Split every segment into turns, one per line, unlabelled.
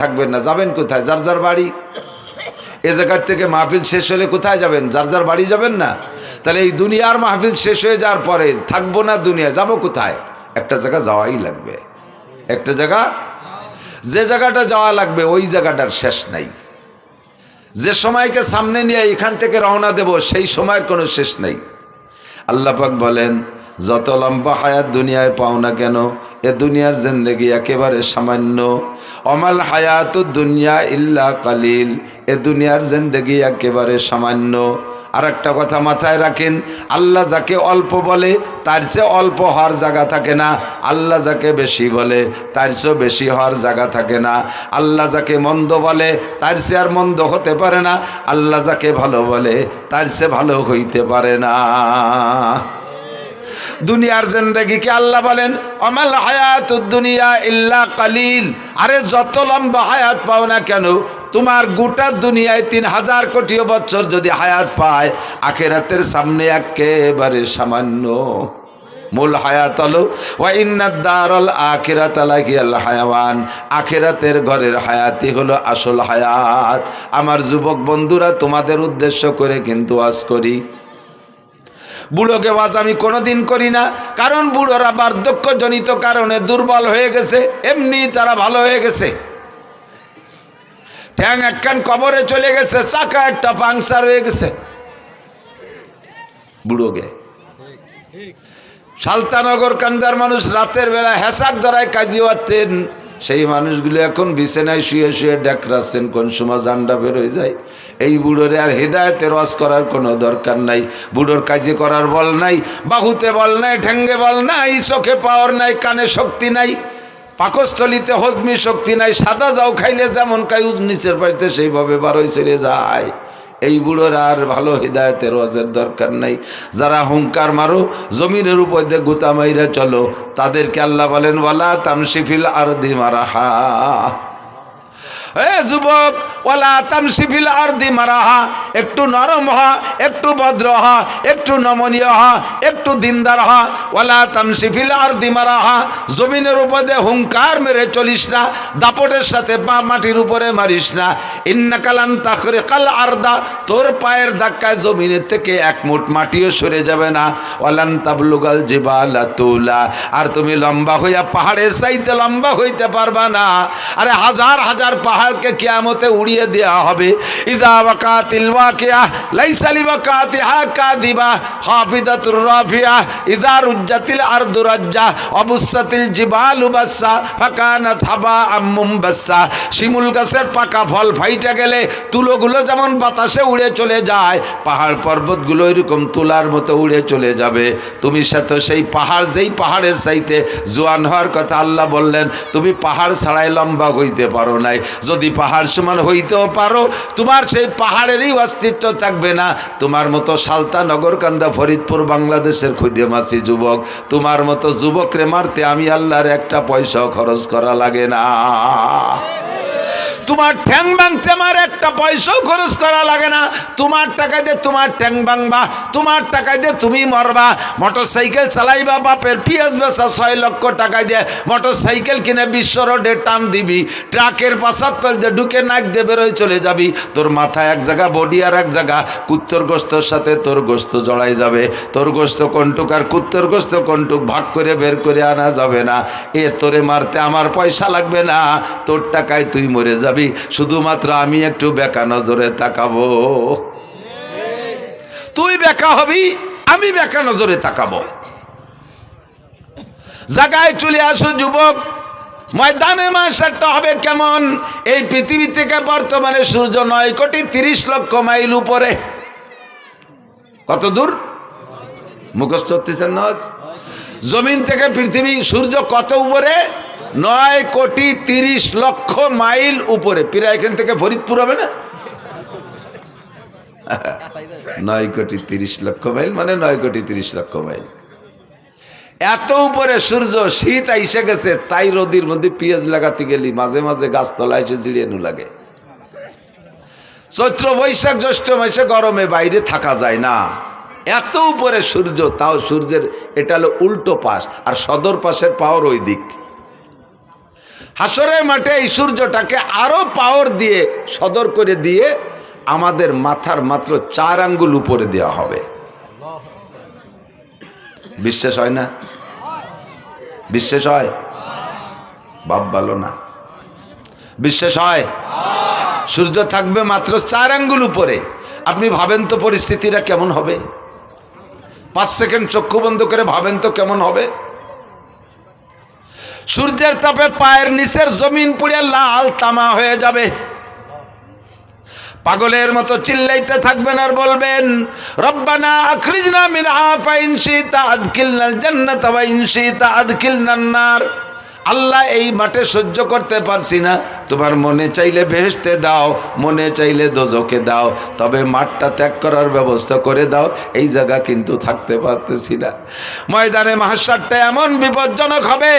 থাকবেন না, যাবেন কোথায়? যার যার বাড়ি। এ জায়গার থেকে মাহফিল শেষ হলে কোথায় যাবেন? যার যার বাড়ি যাবেন না? তাহলে এই দুনিয়ার মাহফিল শেষ হয়ে যাওয়ার পরে থাকবো না দুনিয়া, যাব কোথায়? একটা জায়গা যাওয়াই লাগবে, একটা জায়গা। যে জায়গাটা যাওয়া লাগবে ওই জায়গাটার শেষ নাই। যে সময়কে সামনে নিয়ে এখান থেকে রওনা দেব সেই সময়ের কোনো শেষ নাই। আল্লাহ পাক বলেন, যত লম্বা হায়াত দুনিয়ায় পাও না কেন, এ দুনিয়ার জিন্দেগি একেবারে সামান্য। অমাল হায়াতুদ দুনিয়া ইল্লা কালিল, এ দুনিয়ার জিন্দেগি একেবারে সামান্য। আর একটা কথা মাথায় রাখেন, আল্লাহ যাকে অল্প বলে তার চেয়ে অল্প হওয়ার জায়গা থাকে না, আল্লাহ যাকে বেশি বলে তার চেয়ে বেশি হওয়ার জায়গা থাকে না। আল্লাহ যাকে মন্দ বলে তার চেয়ে আর মন্দ হতে পারে না, আল্লাহ যাকে ভালো বলে তার চেয়ে ভালো হইতে পারে না। দুনিয়ার জিন্দেগিকে আল্লাহ বলেন অমাল হায়াতুদ দুনিয়া ইল্লা কালিল। আরে যত লম্বা হায়াত পাও না কেন, তোমার গোটা দুনিয়ায় ৩,০০০ কোটি বছর যদি হায়াত পায়, আখিরাতের সামনে একেবারে সামান্য। মূল হায়াত হলো ওয়া ইন্নাদ দারাল আখিরাতা লাহিয়াল হায়াওয়ান, আখিরাতের ঘরের হায়াতই হলো আসল হায়াত। আমার যুবক বন্ধুরা, তোমাদের উদ্দেশ্য করে কিন্তু ওয়াজ করি। বুড়োকে ওয়াজ আমি কোনোদিন করি না, কারণ বুড়োরা বার্ধক্যজনিত কারণে দুর্বল হয়ে গেছে, এমনি তারা ভালো হয়ে গেছে। ঠ্যাং একখান কবরে চলে গেছে, চাকা একটা পাংচার হয়ে গেছে বুড়োকে। সালতানগর কান্দার মানুষ রাতের বেলা হেসাক ধরায় কাজী হতেন, সেই মানুষগুলো এখন বিছানায় শুয়ে শুয়ে ডেকরাচ্ছেন, কোন সময় জান্ডা বের হয়ে যায়। এই বুড়োরে আর হেদায়েতের ওয়াজ করার কোনো দরকার নাই। বুড়োর কাজে করার বল নাই, বাহুতে বল নাই, ঠ্যাঙ্গে বল নাই, চোখে পাওয়ার নাই, কানে শক্তি নাই, পাকস্থলিতে হজমি শক্তি নাই। সাদা যাও খাইলে যেমন খাই নিচের বাড়িতে সেইভাবে বারোই চলে যায়। এই বুড়োর আর ভালো হিদায়তের ওয়াজের দরকার নাই। যারা হুঙ্কার মারো, জমিনের উপর দিয়ে গুতা মাইরা চলো, তাদেরকে আল্লাহ বলেন ওয়ালা তামশি ফিল আরদি মারাহা। এ যুবক, ওয়ালা তামশি ফিল আরদি মারাহা, একটু নরম হ, একটু ভদ্র হ, একটু নমনীয় হ, একটু দিনদার হ। ওয়ালা তামশি ফিল আরদি মারাহা, জমিনের উপরে হুঙ্কার মেরে চলিস না, দাপটের সাথে পা মাটির উপরে মারিস না। ইন্নাকা লান তাখরিকাল আরদা, তোর পায়ের ধাক্কায় জমিনের থেকে এক মুঠ মাটিও সরে যাবে না। ওয়ালান তাবলুগাল জিবালা তুলা, আর তুমি লম্বা হইয়া পাহাড়ের চাইতে লম্বা হইতে পারবা না। আরে হাজার হাজার পাহাড়কে কিয়ামতে উড়িয়ে দেওয়া হবে। ইযা ওয়াকাতিল ওয়াকিয়া লাইসা লিওয়াকাতিহা কাযিবা খাফিদাতুর রাফিয়া ইযা রুজ্জাতিল আরদু রাজ্জা অবুসাতিল জিবালু বাসসা ফাকানাত হাবাআম মুমবাসসা। শিমুল গাছের পাকা ফল ফাইটা গেলে তুলোগুলো যেমন বাতাসে উড়ে চলে যায়, পাহাড় পর্বতগুলো এরকম তুলার মতো উড়ে চলে যাবে। তুমি সাথে সেই পাহাড়, যেই পাহাড়ের চাইতে জোয়ান হওয়ার কথা আল্লাহ বললেন, তুমি পাহাড় ছাড়াই লম্বা হইতে পারো নাই। যদি পাহাড় সমান হইতেও পারো, তোমার সেই পাহাড়েরই অস্তিত্ব থাকবে না। তোমার মতো সালতানগর কান্দা ফরিদপুর বাংলাদেশের খুদেমাসি যুবক, তোমার মতো যুবকরে মারতে আমি আল্লাহর একটা পয়সাও খরচ করা লাগে না। তোমার ঠ্যাং ভাঙতে আমার একটা পয়সাও খরচ করা লাগে না। তোমার টাকা দিয়ে তোমার ঠ্যাং ভাঙবা, তোমার টাকা দিয়ে তুমি মরবা। মোটর সাইকেল চালাইবা, বাপের পিএস বেচা 6 লক্ষ টাকা দিয়ে মোটর সাইকেল কিনে বিশ্ব রোডে টান দিবি, ট্রাকের পাশার তল দিয়ে ঢুকে নাক দিয়ে বেরোয় চলে যাবি। তোর মাথায় এক জায়গা, বডি আর এক জায়গা, কুত্তর গোস্তর সাথে তোর গোস্ত জড়াই যাবে। তোর গোস্ত কোনটুক আর কুত্তর গোস্ত কোনটুক ভাগ করে বের করে আনা যাবে না। এ তোরে মারতে আমার পয়সা লাগবে না, তোর টাকায় তুই মরে যাবি। শুধুমাত্র আমি একটু বেকা নজরে তাকাবো, তুই বেকা হবি, আমি বেকা নজরে তাকাবো। জায়গায় চলে আসো যুবক, ময়দানে মাশারটা হবে কেমন? এই পৃথিবী থেকে বর্তমানে সূর্য 9,30,00,000 উপরে। কত দূর মুখস্থ হতেছেন না? জমিন থেকে পৃথিবী, সূর্য কত উপরে? 9,30,00,000 উপরে। প্রায় এখান থেকে ফরিদপুর হবে না? 9,30,00,000 মানে 9,30,00,000। এত উপরে সূর্য, শীত আইসে গেছে, তাই রোদির মধ্যে পেঁয়াজ লাগাতে গেলি মাঝে মাঝে গাছতলায় এসে জিরিয়ানু লাগে। চৈত্র বৈশাখ জ্যৈষ্ঠ মাসে গরমে বাইরে থাকা যায় না, এত উপরে সূর্য। তাও সূর্যের এটা হলো উল্টো পাশ, আর সদর পাশের পাওয়ার ওই দিক। হাসরের মাঠে এই সূর্যটাকে আরো পাওয়ার দিয়ে সদর করে দিয়ে আমাদের মাথার মাত্র 4 আঙ্গুল উপরে দেওয়া হবে। বিশ্বাস হয় না? বিশ্বাস হয়? বাপ ভালো না, বিশ্বাস হয়? সূর্য থাকবে মাত্র 4 আঙ্গুল উপরে। আপনি ভাবেন তো পরিস্থিতিটা কেমন হবে? 5 সেকেন্ড চক্ষু বন্ধ করে ভাবেন তো কেমন হবে? সূর্যের তাপে পায়ের নিচের জমিন পুড়ে লাল তামা হয়ে যাবে। পাগলের মতো চিল্লাইতে থাকবেন আর বলবেন, রব্বানা আখরিজনা মিনহা ফাইন শিতা আদখিলনাল জান্নাতা ওয়া ইন শিতা আদখিলনান নার। আল্লাহ এই মাঠে সহ্য করতে পারছি না, তোমার মনে চাইলে বেহেশতে দাও, মনে চাইলে দোজখে দাও, তবে মাঠটা ত্যাগ করার ব্যবস্থা করে দাও, এই জায়গা কিন্তু থাকতে পারতেছি না। ময়দানে মাহশারটা এমন বিপজ্জনক হবে,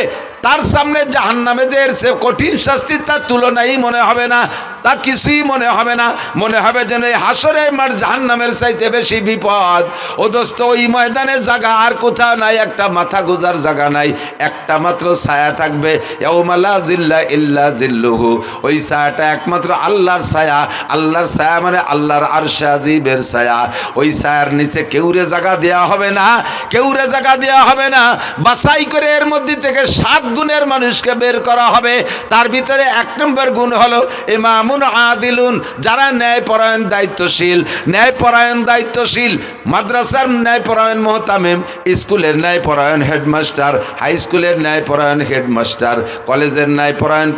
তার সামনে জাহান্নামে যে এর সে কঠিন শাস্তি তার তুলনাই মনে হবে না, তা কিছুই মনে হবে না। মনে হবে যেন এই হাসরের মাঠ জাহান্নামের চাইতে বেশি বিপদ। ও দোস্ত, ওই ময়দানের জায়গা আর কোথাও নাই, একটা মাথা গোজার জায়গা নাই, একটা মাত্র ছায়া থাকবে। ইয়াউমা লা জিল্লা ইল্লা জিল্লুহু, ওই ছায়াটা একমাত্র আল্লাহর ছায়া। আল্লাহর ছায়া মানে আল্লাহর আরশে আজিমের ছায়া। ওই ছায়ার নিচে কেউরে জায়গা দেওয়া হবে না, কেউরে জায়গা দেওয়া হবে না। বাছাই করে এর মধ্যে থেকে 7 গুণের মানুষকে বের করা হবে। তার ভিতরে 1 নম্বর গুণ হলো ইমামুন আদিলুন, যারা ন্যায়পরায়ণ দায়িত্বশীল। ন্যায়পরায়ণ দায়িত্বশীল, মাদ্রাসার ন্যায়পরায়ণ মুহতামিম, স্কুলের ন্যায়পরায়ণ হেডমাস্টার, হাই স্কুলের ন্যায়পরায়ণ হেডমাস্টার, কলেজের ন্যায়পরায়ণ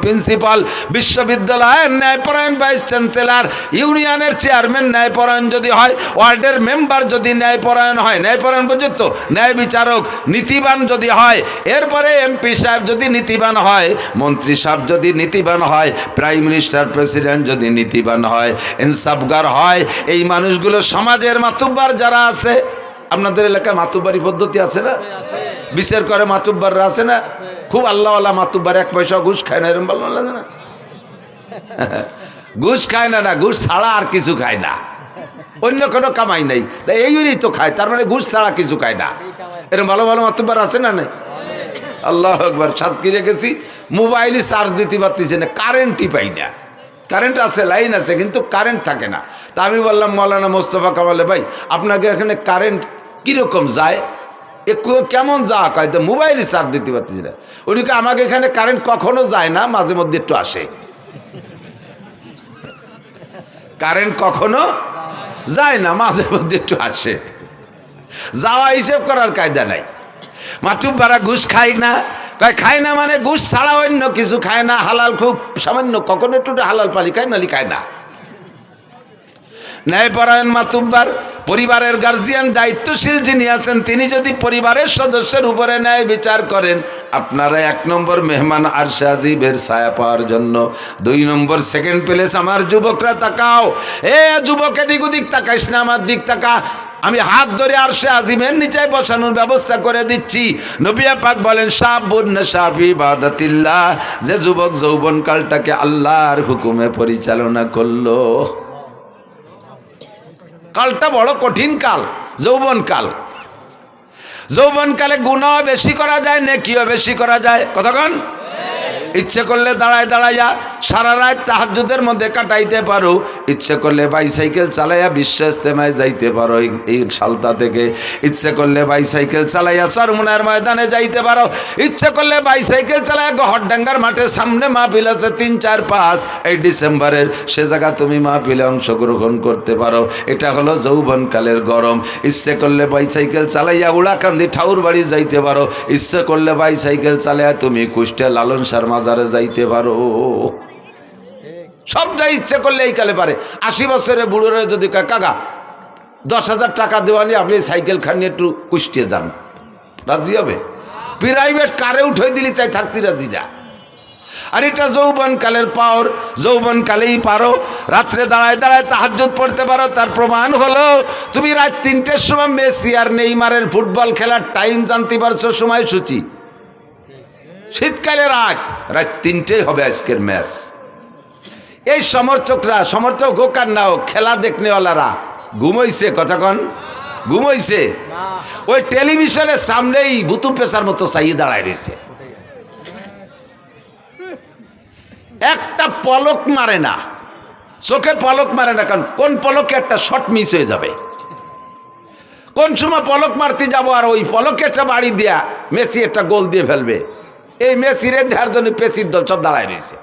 প্রিন্সিপাল, বিশ্ববিদ্যালয়ের ন্যায়পরায়ণ ভাইস চ্যান্সেলর, ইউনিয়নের চেয়ারম্যান ন্যায়পরায়ণ যদি হয়, ওয়ার্ডের মেম্বার যদি ন্যায়পরায়ণ হয়, ন্যায়পরায়ণ পর্যন্ত ন্যায় বিচারক নীতিবান যদি হয়, এরপরে এমপি সাহেব যদি নীতিবান হয়, মন্ত্রী সাহেব যদি নীতিবান হয়, প্রাইম মিনিস্টার প্রেসিডেন্ট যদি নীতিবান হয়, ইনসাফগার হয়, এই মানুষগুলো সমাজের মাতুব্বার যারা আছে। আপনাদের এলাকায় মাতুব্বারি পদ্ধতি আছে না? বিচার করে মাতুব্বাররা আছে না? খুব আল্লাহওয়ালা মাতুব্বার, 1 পয়সা ঘুষ খায় না, এরকম ভালো লাগে না? ঘুষ খায় না, না ঘুষ ছাড়া আর কিছু খায় না, অন্য কোনো কামাই নাই, এইগুলোই তো খায়, তার মানে ঘুষ ছাড়া কিছু খায় না। এরকম ভালো ভালো মাতুব্বার আছে না? নাই? আল্লাহ একবার সাতক্ষীরে গেছি, মোবাইলে চার্জ দিতে পারতেছে না, কারেন্টই পাই না। কারেন্ট আছে, লাইন আছে, কিন্তু কারেন্ট থাকে না। তা আমি বললাম মৌলানা মোস্তফা কামালে ভাই, আপনাকে এখানে কারেন্ট কীরকম যায়, কেমন যা কয়, তো মোবাইলে চার্জ দিতে পারতেছি না। উনিকে আমাকে এখানে কারেন্ট কখনো যায় না, মাঝে মধ্যে একটু আসে। কারেন্ট কখনো যায় না, মাঝে মধ্যে একটু আসে। যাওয়া হিসেব করার কায়দা নাই। মাতুব্বারা ঘুষ খায় না, খায় না মানে ঘুষ ছাড়া অন্য কিছু খায় না, হালাল খুব সামান্য, কখনো একটু হালাল পালি খায়, নালি খায় না। ন্যায়পরায়ণ মাতুব্বার, পরিবারের গার্জিয়ান দায়িত্বশীল যিনি আছেন, তিনি যদি পরিবারের সদস্যের উপরে ন্যায় বিচার করেন, আপনারা 1 নম্বর মেহমান আরশে আজিমের ছায়া পাওয়ার জন্য। 2 নম্বর সেকেন্ড প্লেস। আমার যুবকরা তাকাও, এ যুবক এদিক ওদিক তাকাইস না, আমার দিক তাকা। আমি হাত ধরে আরশে আজিমের নিচে বসানোর ব্যবস্থা করে দিচ্ছি। নবী পাক বলেন, শাবুন নাশা ফি ইবাদাতিল্লাহ, যে যুবক যৌবনকালটাকে আল্লাহর হুকুমে পরিচালনা করলো। কালটা বড় কঠিন কাল, যৌবনকাল। যৌবনকালে গুনাহ বেশি করা যায়, নেকিও বেশি করা যায়। কতক্ষণ ইচ্ছে করলে দাঁড়ায় দাঁড়াইয়া সারা রাত তাহাজ্জুদের মধ্যে কাটাইতে পারো, ইচ্ছে করলে বাইসাইকেল চালাইয়া বিশ্ব ইজতেমায় যাইতে পারো এই সালতা থেকে, ইচ্ছে করলে বাইসাইকেল চালাইয়া চরমুনার ময়দানে যাইতে পারো, ইচ্ছে করলে বাইসাইকেল চালাইয়া গহরডাঙ্গার মাঠের সামনে মাহফিল আছে 3, 4, 5 এই ডিসেম্বরের, সে জায়গা তুমি মাহফিলে অংশগ্রহণ করতে পারো। এটা হলো যৌবনকালের গরম। ইচ্ছে করলে বাইসাইকেল চালাইয়া উড়াকান্দি ঠাউর বাড়ি যাইতে পারো, ইচ্ছে করলে বাইসাইকেল চালাইয়া তুমি কুষ্টিয়া লালন শাহর মাজারে যাইতে পারো। সবটাই ইচ্ছে করলে এই কালে পারে। 80 বছরে বুড়োরে যদি কাকা 10,000 টাকা দেওয়ানি, আপনি সাইকেল খান নিয়ে একটু কুষ্টিয়ে যান, রাজি হবে? প্রাইভেট কারে উঠে দিলি তাই থাকতে রাজি না। আর এটা যৌবনকালের পাওয়ার, যৌবনকালেই পারো। রাত্রে দাঁড়ায় দাঁড়ায় তাহাজ্জুদ পড়তে পারো। তার প্রমাণ হলো তুমি রাত 3টের সময় মেসি আর নেইমারের ফুটবল খেলার টাইম জানতে পারছো, সময়সূচি। শীতকালে রাত 3টে হবে আজকের ম্যাচ। এই সমর্থকরা, সমর্থক হোক আর না হোক, খেলা দেখনেওয়ালারা ঘুমাইছে। কতক্ষণ ঘুমাইছে? ওই টেলিভিশনের সামনেই ভুতু পেশার মতো চাইয়ে দাঁড়ায় রয়েছে। একটা পলক মারে না, চোখে পলক মারে না, কারণ কোন পলকে একটা শট মিস হয়ে যাবে, কোন সময় পলক মারতে যাবো আর ওই পলকে একটা বাড়ি দিয়া মেসি একটা গোল দিয়ে ফেলবে। এই মেসিরে দেওয়ার জন্য পেসির দল সব দাঁড়ায় রয়েছে।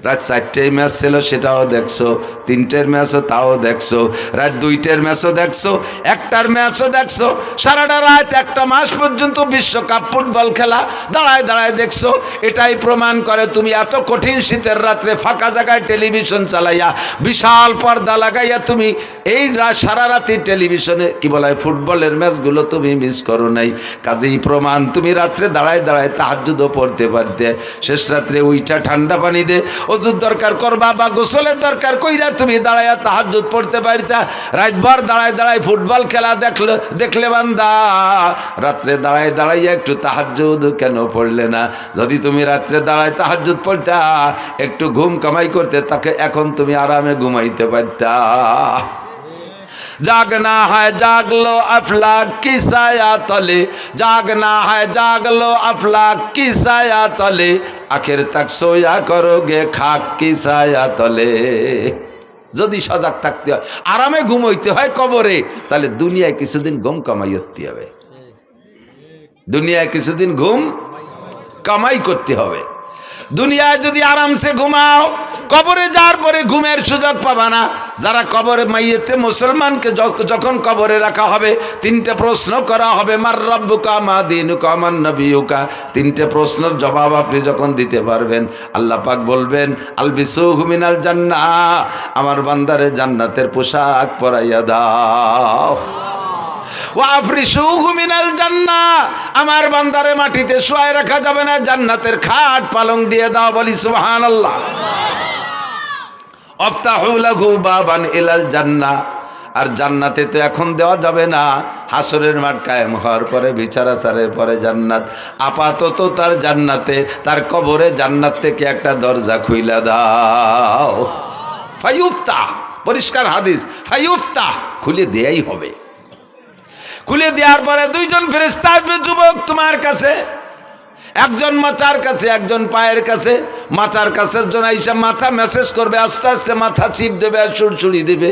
রাত 4টের ম্যাচ ছিল, সেটাও দেখছো, 3টের ম্যাচও তাও দেখছো, রাত 2টের ম্যাচও দেখছো, 1টার ম্যাচও দেখছো, সারাটা রাত 1টা মাস পর্যন্ত বিশ্বকাপ ফুটবল খেলা দাঁড়ায় দাঁড়ায় দেখছো। এটাই প্রমাণ করে তুমি এত কঠিন শীতের রাত্রে ফাঁকা জায়গায় টেলিভিশন চালাইয়া বিশাল পর্দা লাগাইয়া তুমি এই সারা রাতি টেলিভিশনে কি বলা হয় ফুটবলের ম্যাচগুলো তুমি মিস করো নাই। কাজেই প্রমাণ তুমি রাত্রে দাঁড়ায় দাঁড়ায় তাহাজ্জুদও পড়তে পারতে, শেষ রাত্রে উইটা ঠান্ডা পানি দে ওযুর দরকার করবা বা গোসলের দরকার কইরা তুমি দাঁড়াইয়া তাহাজ্জুদ পড়তে পারতা। রাতভর দাঁড়ায় দাঁড়ায় ফুটবল খেলা দেখলে বান্দা, রাত্রে দাঁড়ায় দাঁড়াইয়া একটু তাহাজ্জুদ কেন পড়লে না? যদি তুমি রাত্রে দাঁড়ায় তাহাজ্জুদ পড়তা, একটু ঘুম কামাই করতে, তাকে এখন তুমি আরামে ঘুমাইতে পারতা। जागना है जाग लो अफलाक की साया तले, जागना है जाग लो अफलाक की साया तले, आखिर तक सोया करोगे खाक की साया तले। যদি সজাগ থাকতে হয়, আরামে ঘুমাইতে হয় কবরে, তাহলে দুনিয়ায় কিছুদিন ঘুম কামাই করতে হবে, দুনিয়ায় কিছুদিন ঘুম কামাই করতে হবে। দুনিয়ায় যদি আরামসে ঘুমাও, কবরে যাওয়ার পরে ঘুমের সুযোগ পাবা না। যারা কবরে মাইয়েতে মুসলমানকে যখন কবরে রাখা হবে, 3টে প্রশ্ন করা হবে, মার রব্বুকা মা দীনুকা মান নবিয়ুকা। 3টে প্রশ্নের জবাব আপনি যখন দিতে পারবেন, আল্লাহ পাক বলবেন আলবিসুহু মিনাল জান্নাহ, আমার বান্দারে জান্নাতের পোশাক পরাইয়া দাও। ওয়াফরিশুহু মিনাল জান্নাহ, আমার বান্দারে মাটিতে শুয়ায় রাখা যাবে না, জান্নাতের খাট পালং দিয়ে দাও। বলি সুবহানাল্লাহ। আফতাহু লাহু বাবান ইলাল জান্নাহ, আর জান্নাতে তো এখন দেওয়া যাবে না, হাসরের মাঠ কায়েম হওয়ার পরে, বিচার আচারের পরে জান্নাত। আপাতত তার জান্নাতে, তার কবরে জান্নাত থেকে একটা দরজা খুইলা দাও। ফায়ুফতাহ, পরিষ্কার হাদিস, ফায়ুফতাহ, খুলে দেয়াই হবে। খুলে দেওয়ার পরে 2জন ফেরেশতা আসবে যুবক তোমার কাছে, একজন মাথার কাছে, একজন পায়ের কাছে। মাথার কাছের জন্য আইসা মাথা মেসেজ করবে, আস্তে আস্তে মাথা চিপ দেবে আর সুড়সুড়ি দেবে।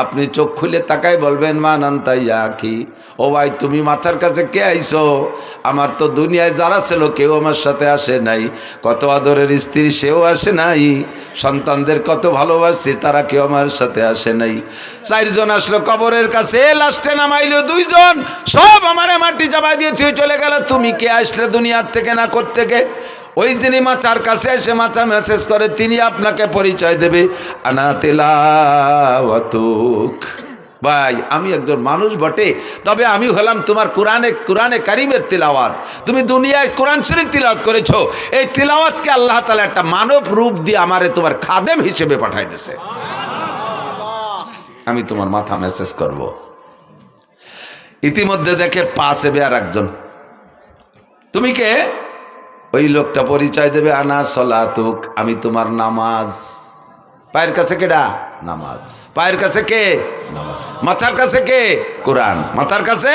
আপনি চোখ খুলে তাকাই বলবেন মান আনতা ইয়া কি, ও ভাই তুমি মাথার কাছে কে আইছো? আমার তো দুনিয়ায় যারা ছিল কেউ আমার সাথে আসে নাই, কত আদরের স্ত্রী সেও আসে নাই, সন্তানদের কত ভালোবাসি তারা কেউ আমার সাথে আসে নাই। 4জন আসলো কবরের কাছে, লাস্টে নামাইলো 2জন, সব আমারে মাটি চাপাই দিয়ে তুই চলে গেল। তুমি কে আসলে দুনিয়ার থেকে না কোত্থেকে? ওই যিনি মাথার কাছে এসে মাথা মেসেজ করে, তিনি আপনাকে পরিচয় দেবে, আনা তিলাওয়াতুক। ভাই আমি একজন মানুষ বটে, তবে আমি হলাম তোমার কোরআনে কারিমের তিলাওয়াত। তুমি দুনিয়ায় কোরআন শরীফ তিলাওয়াত করেছো, এই তিলাওয়াতকে আল্লাহ তাআলা একটা মানব রূপ দিয়ে আমারে তোমার খাদেম হিসেবে পাঠাই দিয়েছে। আমি তোমার মাথা মেসেজ করব। ইতিমধ্যে দেখে পাশে আর একজন, তুমি কে? ওই লোকটা পরিচয় দেবে, আনা সলাতুক, আমি তোমার নামাজ। পায়ের কাছে কেডা? নামাজ। পায়ের কাছে কে? নামাজ। মাথার কাছে কে? কোরআন। মাথার কাছে,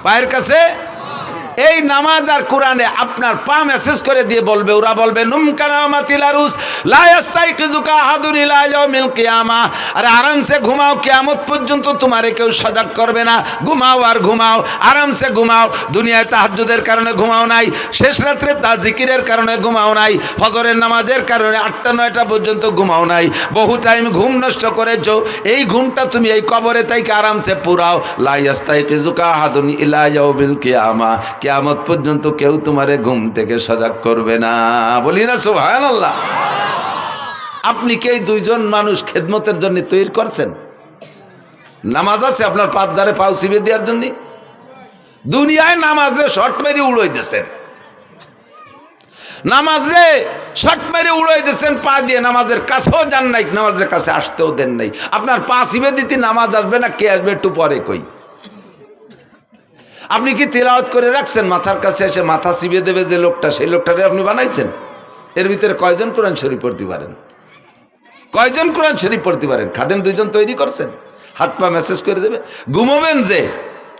পায়ের কাছে এই নামাজ আর কোরআনে আপনার পা মেসেজ করে দিয়ে বলবে, ওরা বলবে নুমকানামাতিল আরুস লা ইয়াস্তাইকিজুকা আহাদুন ইলা ইয়াউমিল কিয়ামা। আরে আরামসে ঘুমাও, কিয়ামত পর্যন্ত তোমারে কেউ সজাগ করবে না। ঘুমাও আর ঘুমাও, আরামসে ঘুমাও। দুনিয়ায় তাহাজ্জুদের কারণে ঘুমাও নাই, শেষ রাত্রে জিকিরের কারণে ঘুমাও নাই, ফজরের নামাজের কারণে 8টা 9টা পর্যন্ত ঘুমাও নাই, বহু টাইম ঘুম নষ্ট করেছো। এই ঘুমটা তুমি এই কবরে থেকে আরামসে পুরাও। লা ইয়াস্তাইকিজুকা আহাদুন ইলা ইয়াউমিল কিয়ামা, কিয়ামত পর্যন্ত কেউ তোমারে ঘুম থেকে সজাগ করবে না। বলি না সুবহানাল্লাহ। আপনি কি এই 2জন মানুষ খেদমতের জন্য তৈরি করছেন? নামাজ আছে আপনার পাত ধারে পাও চিবে দেওয়ার জন্য? দুনিয়ায় নামাজরে শর্ট মেরে উড়াই দিয়েছেন, নামাজরে শর্ট মেরে উড়াই দিয়েছেন পা দিয়ে, নামাজের কাছেও যান নাই, নামাজের কাছে আসতেও দেন নাই। আপনার পা চিবে দিতে নামাজ আসবে না, কে আসবে একটু পরে কই। আপনি কি তিলাওয়াত করে রাখছেন? মাথার কাছে এসে মাথা চিবিয়ে দেবে যে লোকটা, সেই লোকটারে আপনি বানাইছেন? এর ভিতরে কয়জন কোরআন শরীফ পড়তে পারেন? কয়জন কোরআন শরীফ পড়তে পারেন? খাদেম 2জন তৈরি করছেন, হাত পা মেসেজ করে দেবে। ঘুমাবেন যে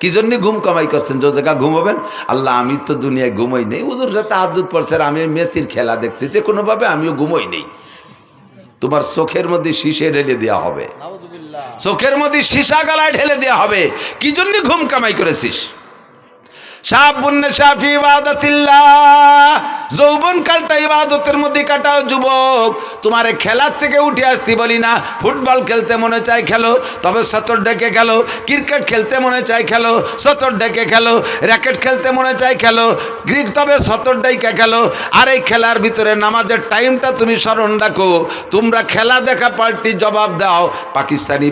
কি জন্য ঘুম কামাই করছেন? যে জায়গা ঘুমাবেন, আল্লাহ আমি তো দুনিয়ায় ঘুমোই নেই, হুজুর তাহাজ্জুদ পড়ছে, আমি মেসির খেলা দেখছি, যে কোনোভাবে আমিও ঘুমোই নেই। তোমার চোখের মধ্যে শীষে ঢেলে দেওয়া হবে, চোখের মধ্যে সীসা গালায় ঢেলে দেওয়া হবে। কি জন্য ঘুম কামাই করেছিস? যৌবন কালটা ইবাদতের মধ্যে কাটাও যুবক। তোমার খেলার থেকে উঠে আসতে বলি না। ফুটবল খেলতে মনে চাই খেলো, তবে সতর ডেকে খেলো। ক্রিকেট খেলতে মনে চাই খেলো, সতর ডেকে খেলো। র্যাকেট খেলতে মনে চাই খেলো, গ্রিক তবে সতর ডেকে খেলো। আর এই খেলার ভিতরে নামাজের টাইমটা তুমি স্মরণ রাখো। তোমরা খেলা দেখা পাল্টি জবাব দাও। পাকিস্তানি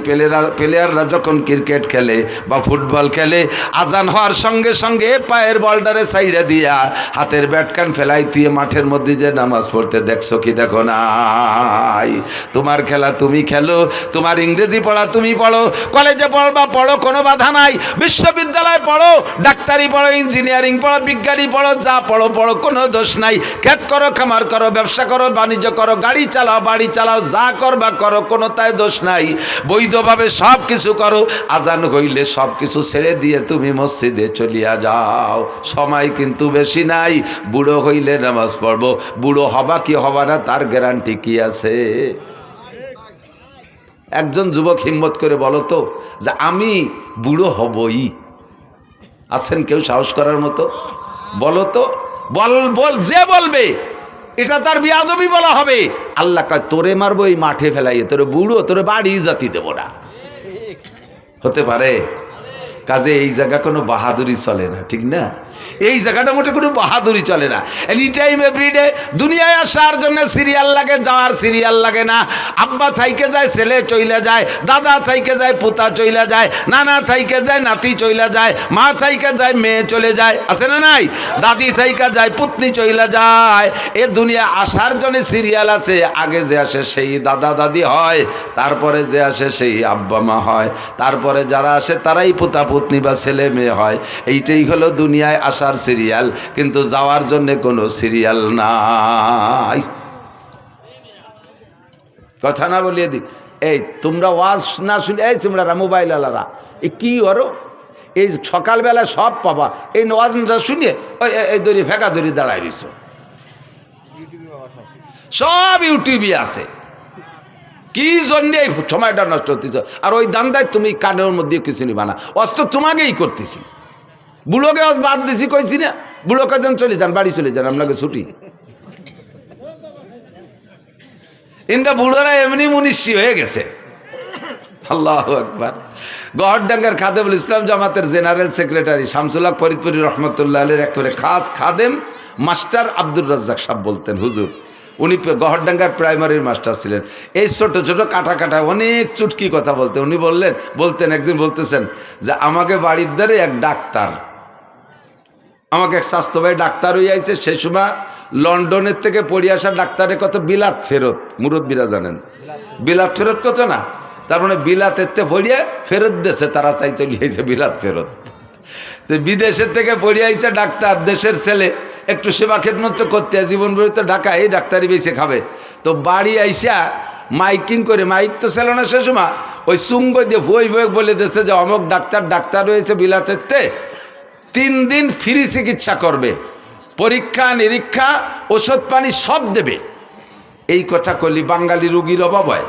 প্লেয়াররা যখন ক্রিকেট খেলে বা ফুটবল খেলে, আজান হওয়ার সঙ্গে সঙ্গে পায়ের বলটারে সাইডে দিয়া হাতের ব্যাটকান ফেলাই দিয়ে মাঠের মধ্যে যে নামাজ পড়তে দেখছো কি দেখো নাই? তোমার খেলা তুমি খেলো, তোমার ইংরেজি পড়া তুমি পড়ো, কলেজে পড়বা পড়ো, কোনো বাধা নাই। বিশ্ববিদ্যালয়ে পড়ো, ডাক্তারি পড়ো, ইঞ্জিনিয়ারিং পড়ো, বিজ্ঞানী পড়ো, যা পড়ো পড়ো, কোনো দোষ নাই। ক্ষেত করো, খামার করো, ব্যবসা করো, বাণিজ্য করো, গাড়ি চালাও, বাড়ি চালাও, যা করবা করো, কোনো তাই দোষ নাই। বৈধভাবে সব কিছু করো। আজান হইলে সব কিছু ছেড়ে দিয়ে তুমি মসজিদে চলিয়া যাও। সময় কিন্তু বেশি নাই। বুড়ো হইলে নামাজ পড়বো, বুড়ো হবা কি হবা না তার গ্যারান্টি কি আছে? একজন যুবক হিম্মত করে বলো তো যে আমি বুড়ো হবই। আছেন কেউ সাহস করার মতো? বলো তো, বল যে বলবে এটা তার বিয়াদবি বলা হবে। আল্লাহ কয় তোরে মারবো এই মাঠে ফেলাইয়ে, তোরে বুড়ো, তোরে বাড়ি জাতি দেবো না। হতে পারে? কাজে এই জায়গা কোনো বাহাদুরি চলে না, ঠিক না? এই জায়গাটা মোটে কোনো বাহাদুরি চলে না। এনি টাইম এভরিডে দুনিয়ায় আসার জন্য সিরিয়াল লাগে, যাওয়ার সিরিয়াল লাগে না। আব্বা থাইকে যায় ছেলে চইলা যায়, দাদা থাইকে যায় পুতা চইলা যায়, নানা থাইকে যায় নাতি চইলা যায়, মা থাইকে যায় মেয়ে চলে যায়, আছে না নাই? দাদি থাইকে যায় পুতনি চইলা যায়। এ দুনিয়া আসার জন্য সিরিয়াল আছে। আগে যে আসে সেই দাদা দাদি হয়, তারপরে যে আসে সেই আব্বা মা হয়, তারপরে যারা আসে তারাই পুতা পুতনি বা ছেলে মেয়ে হয়। এইটাই হলো দুনিয়ায় আসার সিরিয়াল, কিন্তু যাওয়ার জন্য কোনো সিরিয়াল নাই। কথা না বলিয়ে দি, এই তোমরা ওয়াজ না শুনে, এই তোমরা মোবাইল আলারা এ কি করো? এই সকালবেলা সব পাবা, এই ওয়াজ না শুনিয়ে এই দড়ি ফেঁকা দড়ি দাঁড়ায় রইছ। সব ইউটিউবে আছে। কি জন্যে এই সময়টা নষ্ট হতেছ? আর ওই দান্দায় তুমি কানের মধ্যে কিছু নিবা না, অস্ত্র তোমাকেই করতেছি। বুড়োকে বাদ দিছি কইছি না, বুড়োকে যেন চলে যান, বাড়ি চলে যান, আপনাকে ছুটি। এটা বুড়োরা এমনি মুনিশি হয়ে গেছে। আল্লাহু আকবার। গহরডাঙ্গার খাদেমুল ইসলাম জামাতের জেনারেল সেক্রেটারি শামসুল হক ফরিদপুরি রহমতুল্লাহ আলাইহির এক করে খাস খাদেম মাস্টার আব্দুর রাজ্জাক সাহেব বলতেন, হুজুর উনি গহরডাঙ্গার প্রাইমারির মাস্টার ছিলেন। এই ছোট ছোট কাটা কাটা অনেক চুটকি কথা বলতেন। উনি বলতেন একদিন বলতেছেন যে আমাকে বাড়ির দ্বারে এক ডাক্তার, আমাকে এক স্বাস্থ্য ভাই ডাক্তার হয়ে আইছে। সেই সময় লন্ডনের থেকে পড়ে আসা ডাক্তারের কত বিলাত ফেরত, মুরব্বীরা জানেন বিলাত ফেরত কত না? তার মানে বিলাতের থেকে পড়িয়ে ফেরত দেশে তারা চাই চলে আইছে বিলাত ফেরত। তো বিদেশের থেকে পড়ে আইছে ডাক্তার, দেশের ছেলে, একটু সেবা খেদমত করতে জীবন ভরে তো ঢাকা এই ডাক্তারি বেশি খাবে। তো বাড়ি আইসা মাইকিং করে, মাইক তো ছিল না সে সময়, ওই সুঙ্গ দিয়ে বই বই বলে দেশে যে অমুক ডাক্তার রয়েছে বিলাতের, 3 দিন ফ্রি চিকিৎসা করবে, পরীক্ষা নিরীক্ষা ওষুধ পানি সব দেবে। এই কথা করলি বাঙালি রুগীর অভাব হয়?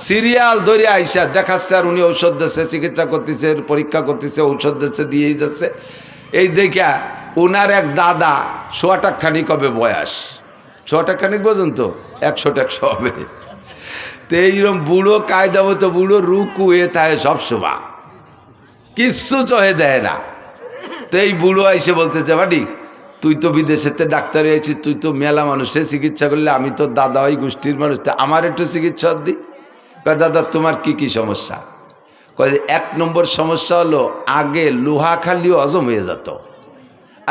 সিরিয়াল ধরে আইসা দেখাচ্ছে আর উনি ঔষধ দিচ্ছে, চিকিৎসা করতেছে, পরীক্ষা করতেছে, ঔষধ দিচ্ছে, দিয়েই যাচ্ছে। এই দেখা ওনার এক দাদা 100 টাকাখানিক হবে বয়স, 100 টাকাখানিক পর্যন্ত 100 হবে। তো এইরকম বুড়ো কায়দা মতো বুড়ো রুকু এ থাকে সবসময়, কিচ্ছু চহে দেয় না। তো এই বুড়ো আইসে বলতেছে বাড়ি তুই তো বিদেশেতে ডাক্তার হয়েছিস, তুই তো মেলা মানুষের চিকিৎসা করলে, আমি তো দাদা ওই গোষ্ঠীর মানুষ, তা আমার একটু চিকিৎসা দি। কয় দাদা তোমার কি কি সমস্যা? কয় 1 নম্বর সমস্যা হলো আগে লোহা খালিও হজম হয়ে যেত,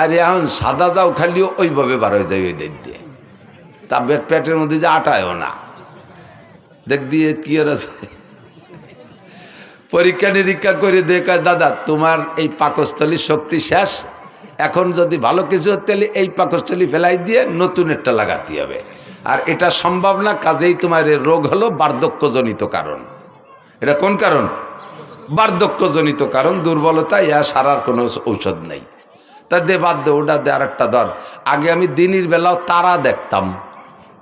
আর এখন সাদা যাও খালিও ওইভাবে বার হয়ে যায় ওই দিক দিয়ে, তা পেটের মধ্যে যে আটায়ও না, দেখ দিয়ে কি আর আছে। পরীক্ষা নিরীক্ষা করে দেখা দাদা তোমার এই পাকস্থলীর শক্তি শেষ, এখন যদি ভালো কিছু হতে হলে এই পাকস্থলী ফেলাই দিয়ে নতুন একটা লাগাতে হবে, আর এটা সম্ভব না, কাজেই তোমার এই রোগ হলো বার্ধক্যজনিত কারণ। এটা কোন কারণ? বার্ধক্যজনিত কারণ, দুর্বলতা, ইয়া সারার কোনো ঔষধ নেই। তা দে বাদ দে, ওটা দে আর একটা ধর। আগে আমি দিনের বেলাও তারা দেখতাম,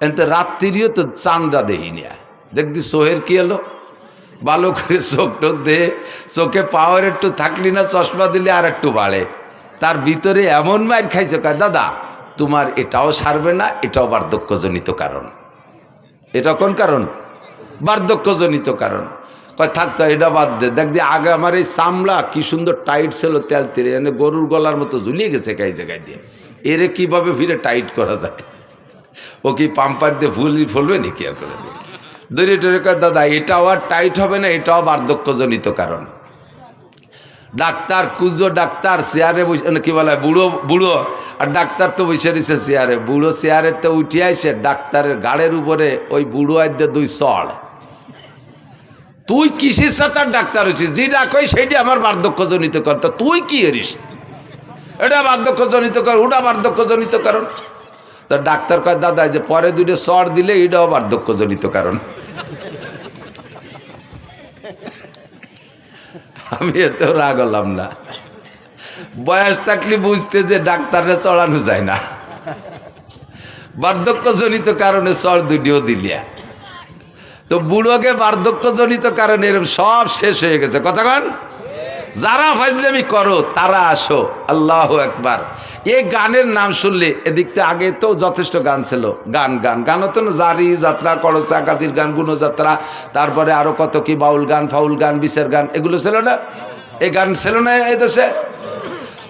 এতে রাত্রিও তো চাঁদরা দেখি না। দেখবি চোহের কি হলো, ভালো করে চোখ টোক দে, চোখে পাওয়ার একটু থাকলি না চশমা দিলে আর একটু বাড়ে। তার ভিতরে এমন মাইর খাইছে, কয় দাদা তোমার এটাও সারবে না, এটাও বার্ধক্যজনিত কারণ। এটা কোন কারণ? বার্ধক্যজনিত কারণ। কয় থাকতো এটা বাদ দে। দেখবি আগে আমার এই চামড়া কি সুন্দর টাইট ছিল, তেল তেলে এনে গরুর গলার মতো ঝুলিয়ে গেছে গাই জায়গায় দিয়ে। এরে কিভাবে ফিরে টাইট করা যায়? ও কি পাম্পার দিয়ে ফুলবে নাকি আর করে দিয়ে দড়ি টড়ি? কয় দাদা এটাও আর টাইট হবে না, এটাও বার্ধক্যজনিত কারণ। ডাক্তার কুজো ডাক্তার চেয়ারে বসে, কি বলে বুড়ো, আর ডাক্তার তো বসে রয়েছে চেয়ারে। বুড়ো চেয়ারের তো উঠে আসে ডাক্তারের গাড়ের উপরে ওই বুড়ো আইতে দুই চড়। তুই কিসের সাথে ডাক্তার হচ্ছিস? যেটা কই সেইটা আমার বার্ধক্যজনিত কারণ। তো তুই কি এরিস? এটা বার্ধক্যজনিত কারণ, ওটা বার্ধক্যজনিত কারণ। তো ডাক্তার কয় দাদা যে পরে দুটো চড় দিলে এটাও বার্ধক্যজনিত কারণ। আমি এতেও রাগ হলাম না। বয়স থাকলে বুঝতে যে ডাক্তারে চড়ানো যায় না, বার্ধক্যজনিত কারণে চড় দুটিও দিলিয়া। তো বুড়োকে বার্ধক্যজনিত কারণে এরকম সব শেষ হয়ে গেছে। কথা কন, যারা ফাজলামি করো তারা আসো। আল্লাহু আকবার। এই গানের নাম শুনলে, এদিকতে আগে তো যথেষ্ট গান ছিল, গান হতো না, জারি যাত্রা, করসা কাজির গান, গুণযাত্রা, তারপরে আরো কত কি বাউল গান, ফাউল গান, বিচার গান, এগুলো ছিল না? এই গান ছিল না এই দেশে?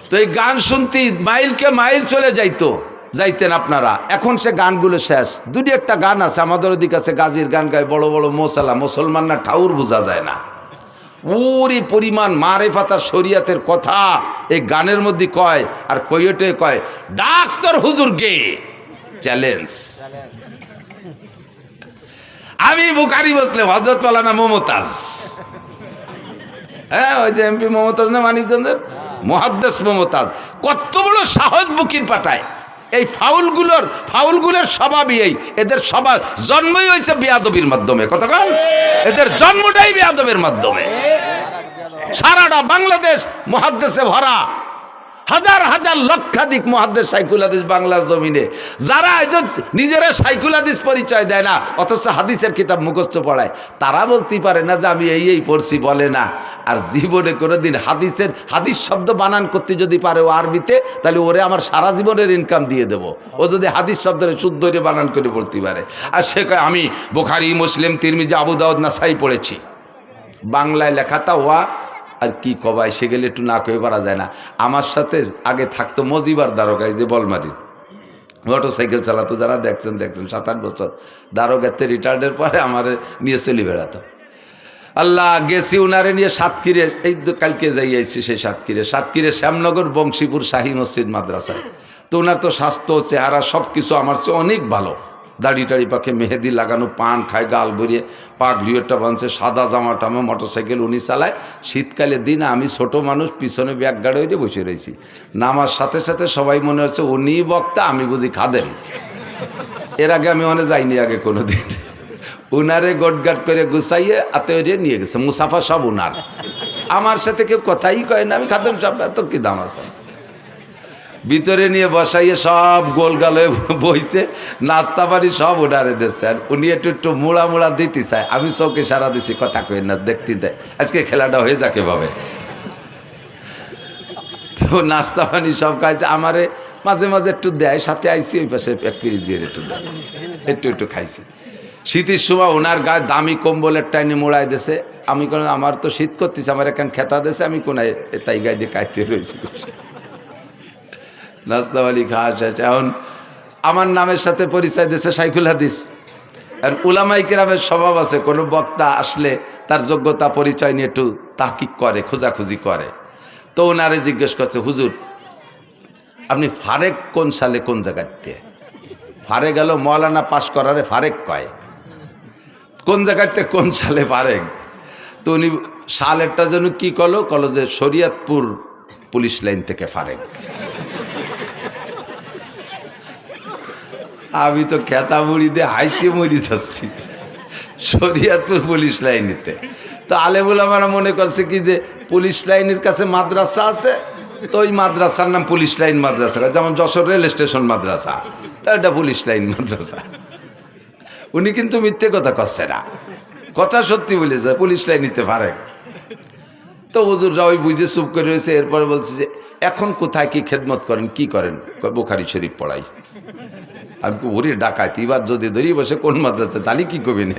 তো এই গান শুনতে মাইলকে মাইল চলে যাইতেন আপনারা। এখন সে গানগুলো শেষ। দুটি একটা গান আছে আমাদের ওদিক আছে, গাজির গান গায় বড় বড় মোসালা, মুসলমান না ঠাউর বোঝা যায় না। ওরে পরিমাণ মারেফাত শরিয়াতের কথা এই গানের মধ্যে কয়, আর কইটে কয় ডাক্তার হুজুর গে চ্যালেঞ্জ। আমি বুখারী মুসলিম, হযরত মাওলানা মমতাজ, হ্যাঁ ওই যে এমপি মমতাজ না মানিকগঞ্জের, মুহাদ্দিস মমতাজ, কত বড় সাহস বুকির পাঠায়। এই ফাউলগুলোর স্বভাবই এই, এদের স্বভাব জন্মই হয়েছে বেয়াদবির মাধ্যমে। কতক্ষণ এদের জন্মটাই বেয়াদবের মাধ্যমে। সারাটা বাংলাদেশ মুহাদ্দিসে ভরা, হাজার হাজার লক্ষাধিক মুহাদ্দিস শাইখুল হাদিস বাংলার জমিনে, যারা নিজেরা শাইখুল হাদিস পরিচয় দেয় না অথচ হাদিসের কিতাব মুখস্থ পড়ায়, তারা বলতেই পারে না যে আমি এই পড়ছি, বলে না। আর জীবনে কোনোদিন হাদিস শব্দ বানান করতে যদি পারে ও আরবিতে, তাহলে ওরে আমার সারা জীবনের ইনকাম দিয়ে দেব। ও যদি হাদিস শব্দের শুদ্ধ বানান করে পড়তে পারে। আর সে কয় আমি বুখারী, মুসলিম, তিরমিজি, আবু দাউদ, নাসাই পড়েছি। বাংলায় লেখাটা ওয়া আর কি কবাই, সে গেলে একটু না কয়ে পারা যায় না। আমার সাথে আগে থাকতো মজিবার দারোগায়, যে বলমারি মোটরসাইকেল চালাতো, যারা দেখছেন 7-8 বছর দারোগাতে রিটায়ার্ডের পরে আমার নিয়ে চলে বেড়াতো। আল্লাহ গেছি উনারে নিয়ে সাতক্ষীরে, এই কালকে যাই আইছি সেই সাতক্ষীরে শ্যামনগর বংশীপুর শাহী মসজিদ মাদ্রাসায়। তো ওনার তো স্বাস্থ্য, চেহারা সব কিছু আমার চেয়ে অনেক ভালো। দাড়ি টাড়ি পাখে মেহেদি লাগানো, পান খায়, গাল ভরিয়ে, পাগড়িওটা বাঁধছে, সাদা জামা টামা, মোটরসাইকেল উনি চালায়। শীতকালের দিন আমি ছোট মানুষ, পিছনে ব্যাগ গাড়ি হয়ে বসে রয়েছি। নামার সাথে সাথে সবাই মনে হচ্ছে উনি বক্তা, আমি বুঝি খাদেন। এর আগে আমি ওখানে যাইনি আগে কোনো দিন। উনারে গোটগাট করে গুছাইয়ে আত্মীয় নিয়ে গেছে, মুসাফা সব উনার। আমার সাথে কেউ কথাই কয় না, আমি খাদেম সব, এত কি দাম আছে। ভিতরে নিয়ে বসাইয়ে সব গোল গালে বইছে, নাস্তা পানি সব উনারে দিচ্ছে। আর উনি একটু মুড়া দিতে চায়, আমি চৌকে সারা দিছি, কথা কই না, দেখতে দেয় আজকে খেলাটা হয়ে যাকে ভাবে। তো নাস্তা পানি সব খাইছে, আমারে মাঝে মাঝে একটু দেয়, সাথে আইসি ওই পাশে এক পিড়ি দিয়ে একটু খাইছে। শীতের সময় ওনার গায়ে দামি কম্বলের টাইনে মোড়াই দিছে। আমি কোনো, আমার তো শীত করতেছে, আমার এখানে খেতা দিছে, আমি কোনায় তাই গায়ে দিয়ে কাইতে রয়েছি। নাস্তা পানি খাওয়া শেষ। এখন আমার নামের সাথে পরিচয় দিয়েছে শাইখুল হাদিস। আর উলামায়ে কেরামের স্বভাব আছে, কোনো বক্তা আসলে তার যোগ্যতা পরিচয় নিয়ে একটু তাহকিক করে, খোঁজাখুঁজি করে। তো ওনারে জিজ্ঞেস করছে, হুজুর আপনি ফারেক কোন সালে কোন জায়গাতে? ফারেক গেল মৌলানা পাশ করারে ফারেক কয়, কোন জায়গাতে কোন সালে ফারেক? তো উনি সালেরটা যেন কি কলো যে শরীয়তপুর পুলিশ লাইন থেকে ফারেক। আমি তো খেতা মুড়ি দিয়ে হাইসে মরি যাচ্ছি, শরীয়তপুর পুলিশ লাইনেতে। তো আলেমুল আমরা মনে করছে কি যে পুলিশ লাইনের কাছে মাদ্রাসা আছে, তো ওই মাদ্রাসার নাম পুলিশ লাইন মাদ্রাসা, যেমন যশোর রেল স্টেশন মাদ্রাসা, তো এটা পুলিশ লাইন মাদ্রাসা। উনি কিন্তু মিথ্যে কথা করছে না, কথা সত্যি বলেছে, পুলিশ লাইন নিতে পারে। তো হুজুররা ওই বুঝে চুপ করে রয়েছে। এরপরে বলছে যে এখন কোথায় কি খেদমত করেন, কি করেন? বুখারী শরীফ পড়াই। আমি ওরে ডাকাইতি, এবার যদি ধরি বসে কোন মাদ্রাসা, তাহলে কি কবি না।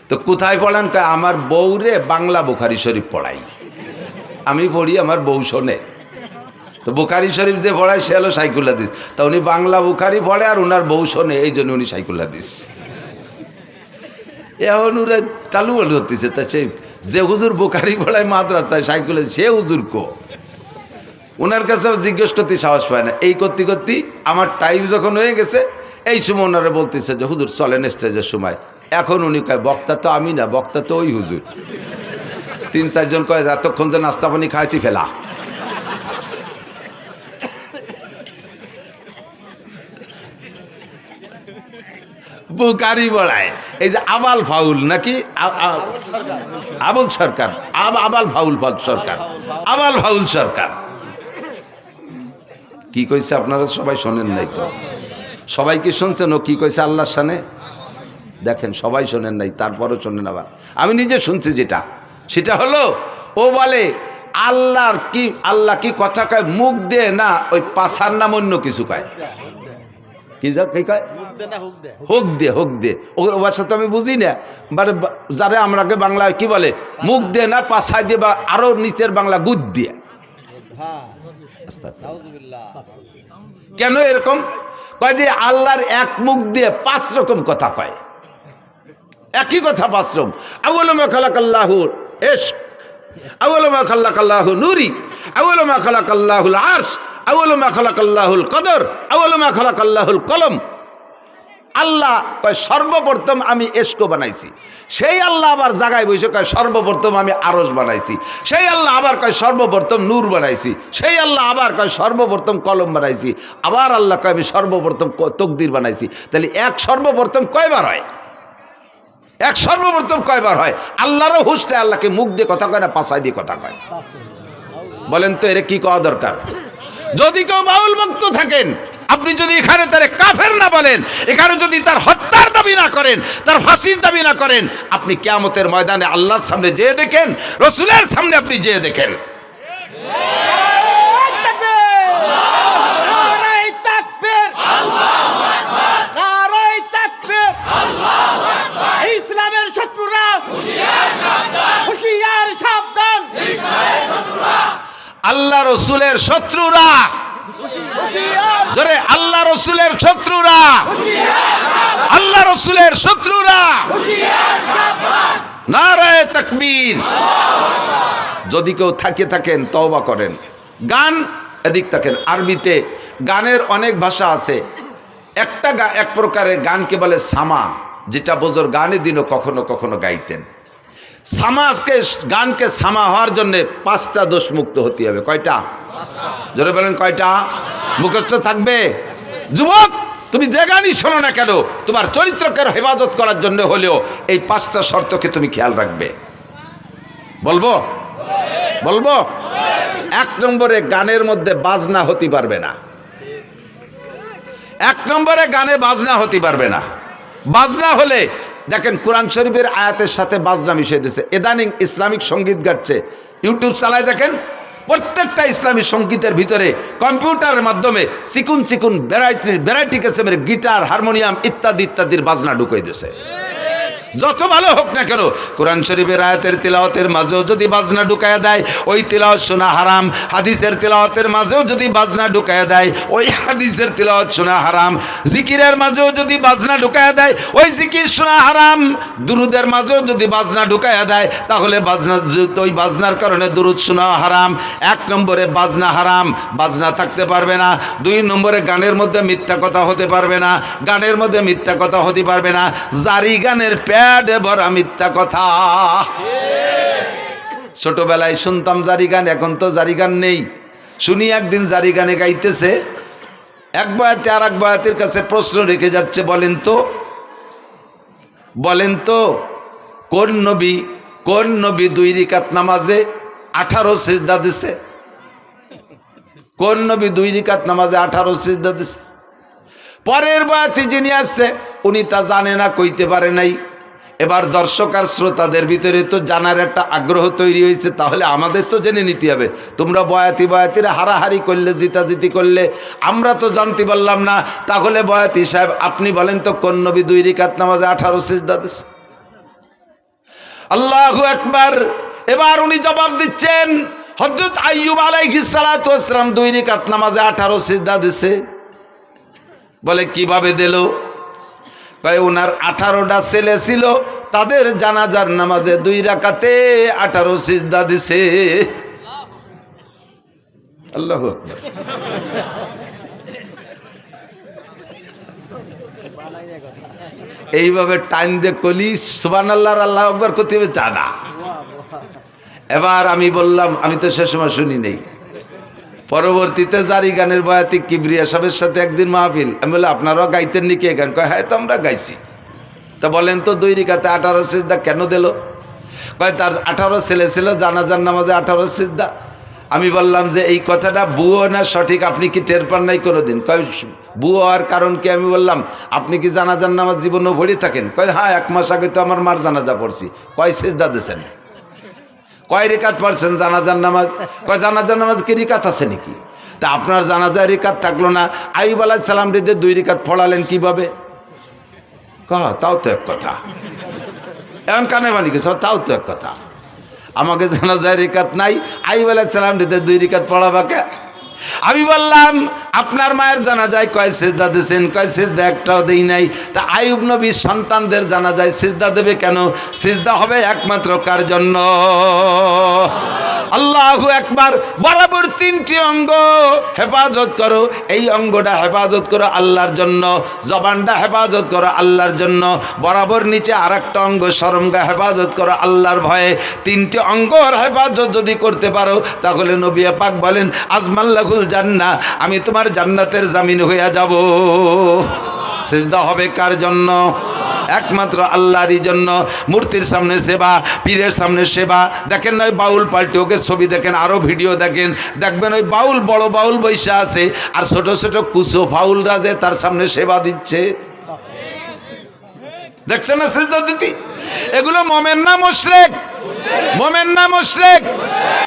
তো কোথায় পড়ান? আমার বউরে বাংলা বুখারী শরীফ পড়াই, আমি পড়ি, আমার বউ শোনে। তো বুখারী শরীফ যে পড়ায় সে হলো সাইকুল হাদিস, তা উনি বাংলা বুখারী পড়ে আর ওনার বউ শোনে, এই জন্য উনি সাইকুল হাদিস। এখন ওরা চালু বলু হতেছে। তা সে যে হুজুর বুখারী পড়ায় মাদ্রাসায় সাইকুল হাদিস, সে হুজুর কো? ওনার কাছে জিজ্ঞেস করতে সাহস পায় না। এই করতে করতে আমার টাইম যখন হয়ে গেছে, এই সময় ওনারা বলতেছে যে হুজুর চলেন স্টেজের সময়। এখন উনি কয় বক্তা তো আমি না, বক্তা তো ওই হুজুর। 3-4 জন কয় এতক্ষণ যে নাস্তা পানি খাইছি ফেলা। বুখারী বলায় এই যে আবাল ফাউল নাকি আবুল সরকার, আবাল ফাউল সরকার, আবাল ফাউল সরকার কি কইছে আপনারা সবাই শোনেন নাই তো? সবাই কি শুনছেন ও কি কইছে আল্লাহর শানে? দেখেন সবাই শোনেন নাই, তারপরও শোনেন। আবার আমি নিজে শুনছি যেটা, সেটা হলো ও বলে আল্লাহ কি কথা কয় মুখ দে না, ওই পাছার নাম অন্য কিছু কয়। কি কয়? হোক দে, হোক দে। ও ভাষা তো আমি বুঝি না, বাট যারা আমরাকে বাংলায় কি বলে মুখ দে না, পাছায় দিয়ে, বা আরো নিচের বাংলা গুদ দিয়ে। কেন এরকম কয়? যে আল্লাহর এক মুখ দিয়ে 5 রকম কথা কয়, একই কথা 5 রকম। আউয়ালু মা খালাকাল্লাহুল ইশক, আউয়ালু মা খালাকাল্লাহু নূরি, আউয়ালু মা খালাকাল্লাহুল আরশ, আউয়ালু মা খালাকাল্লাহুল কদর, আউয়ালু মা খালাকাল্লাহুল কলম। আল্লাহ কয় সর্বপ্রথম আমি এশক বানাইছি, সেই আল্লাহ আবার জায়গায় বসে কয় সর্বপ্রথম আমি আরশ বানাইছি, সেই আল্লাহ আবার কয় সর্বপ্রথম নূর বানাইছি, সেই আল্লাহ আবার কয় সর্বপ্রথম কলম বানাইছি, আবার আল্লাহ কয় আমি সর্বপ্রথম তকদির বানাইছি। তাহলে এক সর্বপ্রথম কয়বার হয়? এক সর্বপ্রথম কয়বার হয়? আল্লাহরও হুঁশটা আল্লাহকে মুখ দিয়ে কথা কয় না, পাছায় দিয়ে কথা কয়? বলেন তো এর কি কওয়া দরকার? যদি কেউ বাউল ভক্ত থাকেন, আপনি যদি এখানে তারে কাফের না বলেন, এখানে যদি তার হত্যার দাবি না করেন, তার ফাঁসির দাবি না করেন, আপনি কিয়ামতের ময়দানে আল্লাহর সামনে যেয়ে দেখেন, রসুলের সামনে আপনি যেয়ে দেখেন।
ইসলামের শত্রুরা হুঁশিয়ার সাবধান,
আল্লাহ রসুলের শত্রুরা, জোরে আল্লাহ রসুলের শত্রুরা, আল্লাহ রসুলের শত্রুরা, নারায়ে তাকবীর। যদি কেউ থাকেন তওবা করেন। গান এদিক থাকেন, আরবিতে গানের অনেক ভাষা আছে। এক প্রকারের গানকে বলে সামা, যেটা বোঝর গানের দিনও কখনো কখনো গাইতেন। গানকে সামা হওয়ার জন্য 5টা দোষ মুক্ত হতে হবে। কয়টা? জোরে বলেন কয়টা? মুখস্থ থাকবে। যুবক, তুমি যে গানই শোনো না কেন, তোমার চরিত্রকে হেফাজত করার জন্য হলেও এই 5টা শর্তকে তুমি খেয়াল রাখবে। বলবো? 1 নম্বরে গানের মধ্যে বাজনা হতে পারবে না। 1 নম্বরে গানে বাজনা হতে পারবে না। বাজনা হলে দেখেন কোরআন শরীফের আয়াতের সাথে বাজনা মিশিয়ে দিয়েছে। ইদানিং ইসলামিক সঙ্গীত গাচ্ছে, ইউটিউব চালায় দেখেন, প্রত্যেকটা ইসলামী সঙ্গীতের ভিতরে কম্পিউটারের মাধ্যমে চিকুন ভ্যারাইটি কিসমের গিটার, হারমোনিয়াম ইত্যাদির বাজনা ঢুকিয়ে দিয়েছে। যত ভালো হোক না কেন, কোরআন শরীফের আয়াতের তিলাওয়াতের মাঝেও যদি বাজনা ঢুকায়া দেয়, ওই তিলাওয়াত শোনা হারাম। হাদিসের তিলাওয়াতের মাঝেও যদি বাজনা ঢুকায়া দেয়, ওই হাদিসের তিলাওয়াত শোনা হারাম। জিকিরের মাঝেও যদি বাজনা ঢুকায়া দেয়, ওই জিকির শোনা হারাম। দুরুদের মাঝেও যদি বাজনা ঢুকায়া দেয়, তাহলে ওই বাজনার কারণে দুরুদ শোনা হারাম। 1 নম্বরে বাজনা হারাম, বাজনা থাকতে পারবে না। 2 নম্বরে গানের মধ্যে মিথ্যা কথা হতে পারবে না, গানের মধ্যে মিথ্যা কথা হতে পারবে না। জারি গানের ভরা মিথ্যা কথা। ছোটবেলায় শুনতাম জারি গান, এখন তো জারি গান নেই। শুনি একদিন জারি গানে গাইতেছে, এক বয়াতে আর এক বয়াতের কাছে প্রশ্ন রেখে যাচ্ছে, বলেন তো কোন নবী কোন নবী 2 রাকাত নামাজে 18 সিজদা দিছে? কোন নবী 2 রাকাত নামাজে 18 সিজদা দিছে? পরের বয়াতি যিনি আসছে উনি তা জানে না, কইতে পারে নাই। এবার দর্শক আর শ্রোতাদের ভিতরে তো জানার একটা আগ্রহ তৈরি হয়েছে, তাহলে আমাদের তো জেনে নিতে হবে। তোমরা বয়াতিরা হারাহারি করলে, জিতাজিতি করলে, আমরা তো জানতে পারলাম না। তাহলে বয়াতি সাহেব আপনি বলেন তো কোন নবী 2 রাকাত নামাজে 18 সিজদা দিছে? আল্লাহু আকবার। এবার উনি জবাব দিচ্ছেন, হযরত আইয়ুব আলাইহিস সালাতু ওয়াস সালাম 2 রাকাত নামাজে 18 সিজদা দিছে। বলে কিভাবে দিল? কয় ওনার 18টা ছেলে ছিল, তাদের জানাজার নামাজে 2 রাকাতে 18 সিজদা দিছে। আল্লাহু আকবার। এইভাবে টাইম দিয়ে কলি সুবহানাল্লাহ আল্লাহু আকবার করতে হবে তা না। এবার আমি বললাম, আমি তো সে সময় শুনি নেই, পরবর্তীতে জারি গানের বয়াতি কিবরিয়া সাহেবের সাথে একদিন মাহফিল, আমি বলে আপনারাও গাইতেন নাকি এই গান? কয় হ্যাঁ, তো আমরা গাইছি। তা বলেন তো 2 রাকাতে 18 সিজদা কেন দিল? কয় তার 18 ছেলে ছিল, জানাজার নামাজে 18 সিজদা। আমি বললাম যে এই কথাটা বুয়ো না সঠিক, আপনি কি টের পান নাই কোনোদিন? কয় বুয়ো হওয়ার কারণ কি? আমি বললাম আপনি কি জানাজার নামাজ জীবনও ভরে থাকেন? কয় হ্যাঁ, 1 মাস আগে তো আমার মার জানাজা পড়ছি। কয় সিজদা দিয়েছেন? কয় রিকাত পড়ছেন জানাজার নামাজ? কয় জানাজার নামাজ কি রিকাত আছে নাকি? তা আপনার জানাজার রিকাত থাকলো না, আইয়ুব আলাইহিস সালাম রে 2 রিকাত পড়ালেন কিভাবে? তাও তো এক কথা। এখন কানে বানি গেছ, তাও তো এক কথা। আমাকে জানাজার রিকাত নাই, আইয়ুব আলাইহিস সালাম রে 2 রিকাত পড়াবাকে? আমি বললাম আপনার মায়ের জানাজায় কয় সিজদা দিয়েছেন? কয় সিজদা একটাও দেই নাই। তা আইয়ুব নবীর সন্তানদের জানাজায় সিজদা দেবে কেন? সিজদা হবে একমাত্র কার জন্য? আল্লাহু আকবার। বরাবর 3টি অঙ্গ হেফাজত করো, এই অঙ্গটা হেফাজত করো আল্লাহর জন্য, জবানটা হেফাজত করো আল্লাহর জন্য, বরাবর নিচে আরেকটা অঙ্গ শরমগা হেফাজত করো আল্লাহর ভয়ে। 3টি অঙ্গর হেফাজত যদি করতে পারো তাহলে নবী পাক বলেন আজমাল্লাহুল জান্নাহ, আমি তোমার জান্নাতের জামিন হইয়া যাব। সিজদা হবে কার জন্য? একমাত্র আল্লাহরই জন্য। মূর্তির সামনে সেবা, পীরের সামনে সেবা। দেখেন না ওই বাউল পাল্টে ওকে ছবি দেখেন, আরও ভিডিও দেখেন, দেখবেন ওই বাউল, বড় বাউল বৈশা আছে, আর ছোট ছোট কুচো ফাউলরা যে তার সামনে সেবা দিচ্ছে। দেখছেন না সিজদা দিতি? এগুলো মোমেন না মুশরিক? মোমেন না মুশরিক?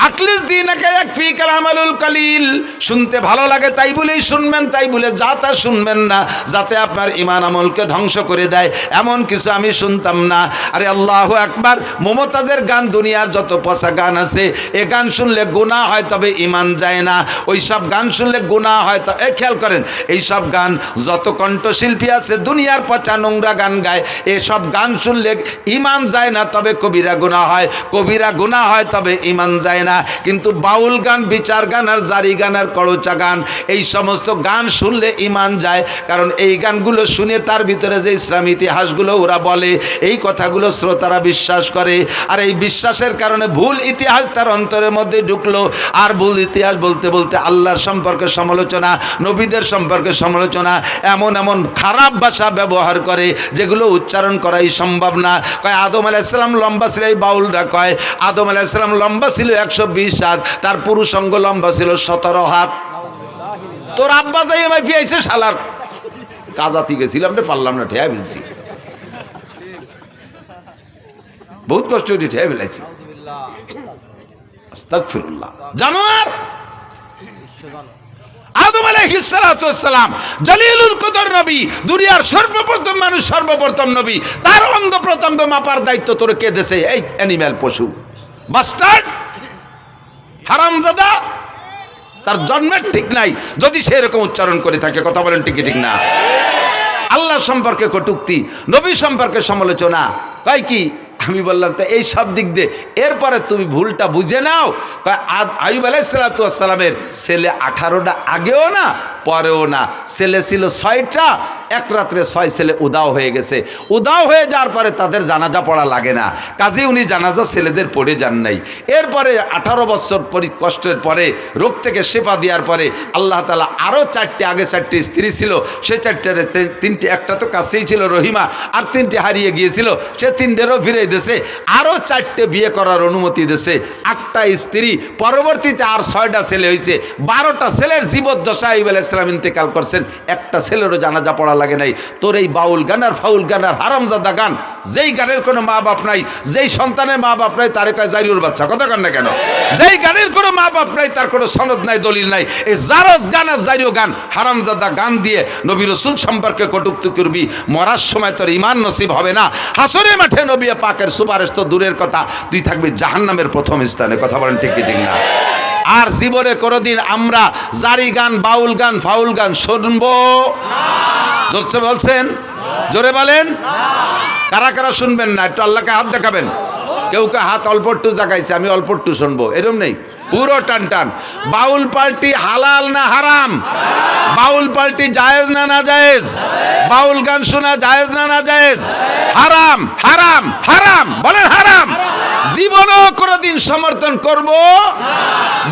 আকলিস দীনাকা ইয়াকফিকাল আমালুল কালিল। শুনতে ভালো লাগে তাই বলেই শুনবেন, তাই বলে যা তা শুনবেন না, যাতে আপনার ঈমান আমলকে ধ্বংস করে দেয়, এমন কিছু আমি শুনতাম না। আরে আল্লাহু আকবার। মুমতাজের গান, দুনিয়ার যত পচা গান আছে, এ গান শুনলে গুনাহ হয় তবে ঈমান যায় না। ওই সব গান শুনলে গুনাহ হয়। তো খেয়াল করেন, এই সব গান যত কণ্ঠশিল্পী আছে দুনিয়ার পচা নোংরা গান গায়, এসব গান শুনলে ঈমান যায় না তবে কবিরা গুনাহ হয়, কবিরা গুনাহ হয় তবে ঈমান যায় না। কিন্তু বাউল গান, বিচার গান আর জারি গান আর করচা গান, এই সমস্ত গান শুনলে ঈমান যায়। কারণ এই গানগুলো শুনে তার ভিতরে যে ইসলাম ইতিহাসগুলো ওরা বলে, এই কথাগুলো শ্রোতারা বিশ্বাস করে, আর এই বিশ্বাসের কারণে ভুল ইতিহাস তার অন্তরের মধ্যে ঢুকলো। আর ভুল ইতিহাস বলতে বলতে আল্লাহর সম্পর্কে সমালোচনা, নবীদের সম্পর্কে সমালোচনা, এমন এমন খারাপ ভাষা ব্যবহার করে যেগুলো উচ্চারণ করাই সম্ভব না। কয় আদম আলাইহিস সালাম লম্বা ছিল, এই বাউলরা কয় আদম আলাইহিস সালাম লম্বা ছিল 120 হাত, তার পুরুষ অঙ্গ লম্বা ছিল 17 হাত। তোর আব্বা যাই আমায় ফিয়াইছে শালার, কাজাতি গেছিলাম রে, পারলাম না, ঠেয়া ফেলছি, বহুত কষ্ট করে ঠেয়া ফেলাইছি। আস্তাগফিরুল্লাহ। জানোয়ার আদম আলাইহিস সালাতু ওয়াস সালাম জলিলুল কদর নবী, দুনিয়ার সর্বপ্রথম মানুষ, সর্বপ্রথম নবী, তার অঙ্গ প্রত্যঙ্গ মাপার দায়িত্ব তোর কে দেছে? এই অ্যানিম্যাল, পশু, বাস্টার্ড, হারামজাদা। তার জন্মের ঠিক নাই যদি সে এরকম উচ্চারণ করে থাকে। কথা বলেন ঠিক ঠিক না? আল্লাহ সম্পর্কে কটূক্তি, নবী সম্পর্কে সমালোচনা, কয় কি? আমি বললাম তো এই সব দিক দিয়ে এরপরে তুমি ভুলটা বুঝে নাও। আইয়ুব আলাইহিস সালাতু ওয়াস সালামের ছেলে 18টা আগেও না, পরেও না। ছেলে ছিল 6টা, এক রাত্রে 6 ছেলে উদাও হয়ে গেছে। উদাও হয়ে যাওয়ার পরে তাদের জানাজা পড়া লাগে না, কাজে উনি জানাজা ছেলেদের পড়ে যান নাই। এরপরে 18 বছর কষ্টের পরে রোগ থেকে শেফা দেওয়ার পরে আল্লাহ তাআলা আরও 4টে, আগে 4টে স্ত্রী ছিল, সে 4টার 3টে, একটা তো কাছেই ছিল রহিমা, আর 3টে হারিয়ে গিয়েছিল, সে 3টেরও ফিরে দিয়েছে। আরও 4টে বিয়ে করার অনুমতি দিয়েছে, 8টা স্ত্রী। পরবর্তীতে আর 6টা ছেলে হয়েছে। 12টা ছেলের জীবদ্দশায় আইয়ুব আলাইহিস সালাম ইন্তেকাল করছেন, একটা ছেলেরও জানাজা পড়া লাগে নাই। তোর এই বাউল গান আর ফাউল গান আর হারামজাদা গান, যেই গানের কোনো মা বাপ নাই, যেই সন্তানের মা বাপ নাই, তারে কয় জারিউর বাচ্চা। কথা কান না কেন? যেই গানের কোনো মা বাপ নাই, তার কোনো সনদ নাই, দলিল নাই, এই জারজ গান আর জারিউ গান, হারামজাদা গান দিয়ে নবী রাসূল সম্পর্কে কটূক্তি করবি, মরার সময় তোর ঈমান নসিব হবে না। হাসরের মাঠে নবী পাকের সুপারিশ তো দূরের কথা, তুই থাকবি জাহান্নামের প্রথম স্থানে। কথা বলেন ঠিক কি ঠিক না? আর জীবনে কোনোদিন আমরা জারি গান, বাউল গান, ফাউল গান শুনবো? জোরছে বলছেন, জোরে বলেন। কারা কারা শুনবেন না একটু আল্লাহকে হাত দেখাবেন। কেউ কেউ হাত অল্প একটু জাগাইছে, আমি অল্প একটু শুনবো, এরকম নেই, পুরো টান টান। বাউল পার্টি হালাল না হারাম? বাউল পার্টি জায়েজ না না জায়েজ? বাউল গান শোনা জায়েজ না না জায়েজ? হারাম, হারাম, হারাম, বলেন হারাম। জীবনও কোনোদিন সমর্থন করব?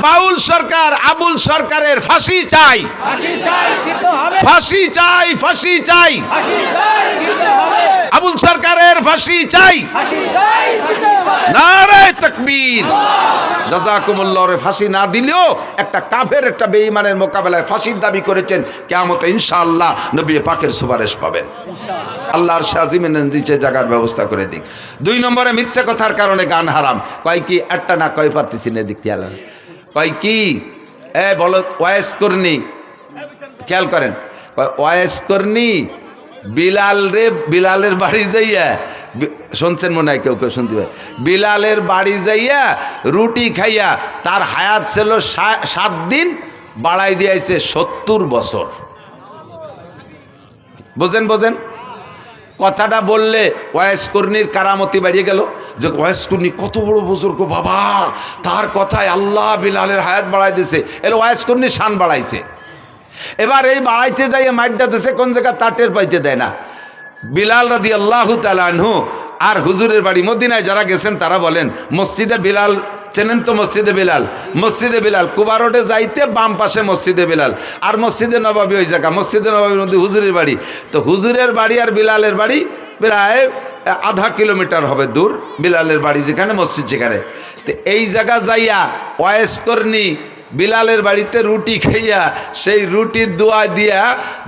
বাউল সরকার, আবুল সরকারের ফাঁসি চাই, ফাঁসি চাই, ফাঁসি চাই, আবুল সরকারের ফাঁসি চাই। নারে তাকবীর। জাযাকুমুল্লাহ। ফাঁসি না দিলেও একটা কাফের, একটা বেঈমানের মোকাবেলায় ফাঁসির দাবি করেছেন, কিয়ামতে ইনশাআল্লাহ নবী পাকের সুপারিশ পাবেন। আল্লাহর শাজিমের নিচে জায়গার ব্যবস্থা করে দিক। 2 নম্বরে মিথ্যা কথার কারণে গান হারাম। কয় কি? একটা না কয় পারতেছি না, দিক খেয়াল কয় কি? বলো ওয়াইস করনি, খেয়াল করেন, ওয়াইস করনি বিলাল রে, বিলালের বাড়ি যাইয়া, শুনছেন মনে হয় কেউ কেউ শুনতে পারে, বিলালের বাড়ি যাইয়া রুটি খাইয়া তার হায়াত ছিল 7 দিন, বাড়াই দিয়েছে 70 বছর। বোঝেন বোঝেন কথাটা বললে ওয়াইস কর্নির কারামতি বাড়িয়ে গেল, যে ওয়াইস কর্নি কত বড় বুজুর্গ বাবা, তার কথায় আল্লাহ বিলালের হায়াত বাড়াই দিয়েছে, এর ওয়াইস কর্নি শান বাড়াইছে। এবার এই বাড়াইতে যাইয়ে মাইটটা দিছে কোন জায়গা তা টের পাইতে দেয় না। বিলাল রাদিয়াল্লাহু তাআলা আনহু আর হুজুরের বাড়ি মদিনায় যারা গেছেন তারা বলেন, মসজিদে বিলাল চেনেন তো? মসজিদে বিলাল, মসজিদে বিলাল কুবা রোডে যাইতে বাম পাশে মসজিদে বিলাল, আর মসজিদে নবাবী ওই জায়গা, মসজিদে নবাবীর মধ্যে হুজুরের বাড়ি। তো হুজুরের বাড়ি আর বিলালের বাড়ি প্রায় আধা কিলোমিটার হবে দূর, বিলালের বাড়ি যেখানে, মসজিদ যেখানে। তো এই জায়গা যাইয়া ওয়াইস করনি বিলালের বাড়িতে রুটি খাইয়া সেই রুটির দোয়া দিয়া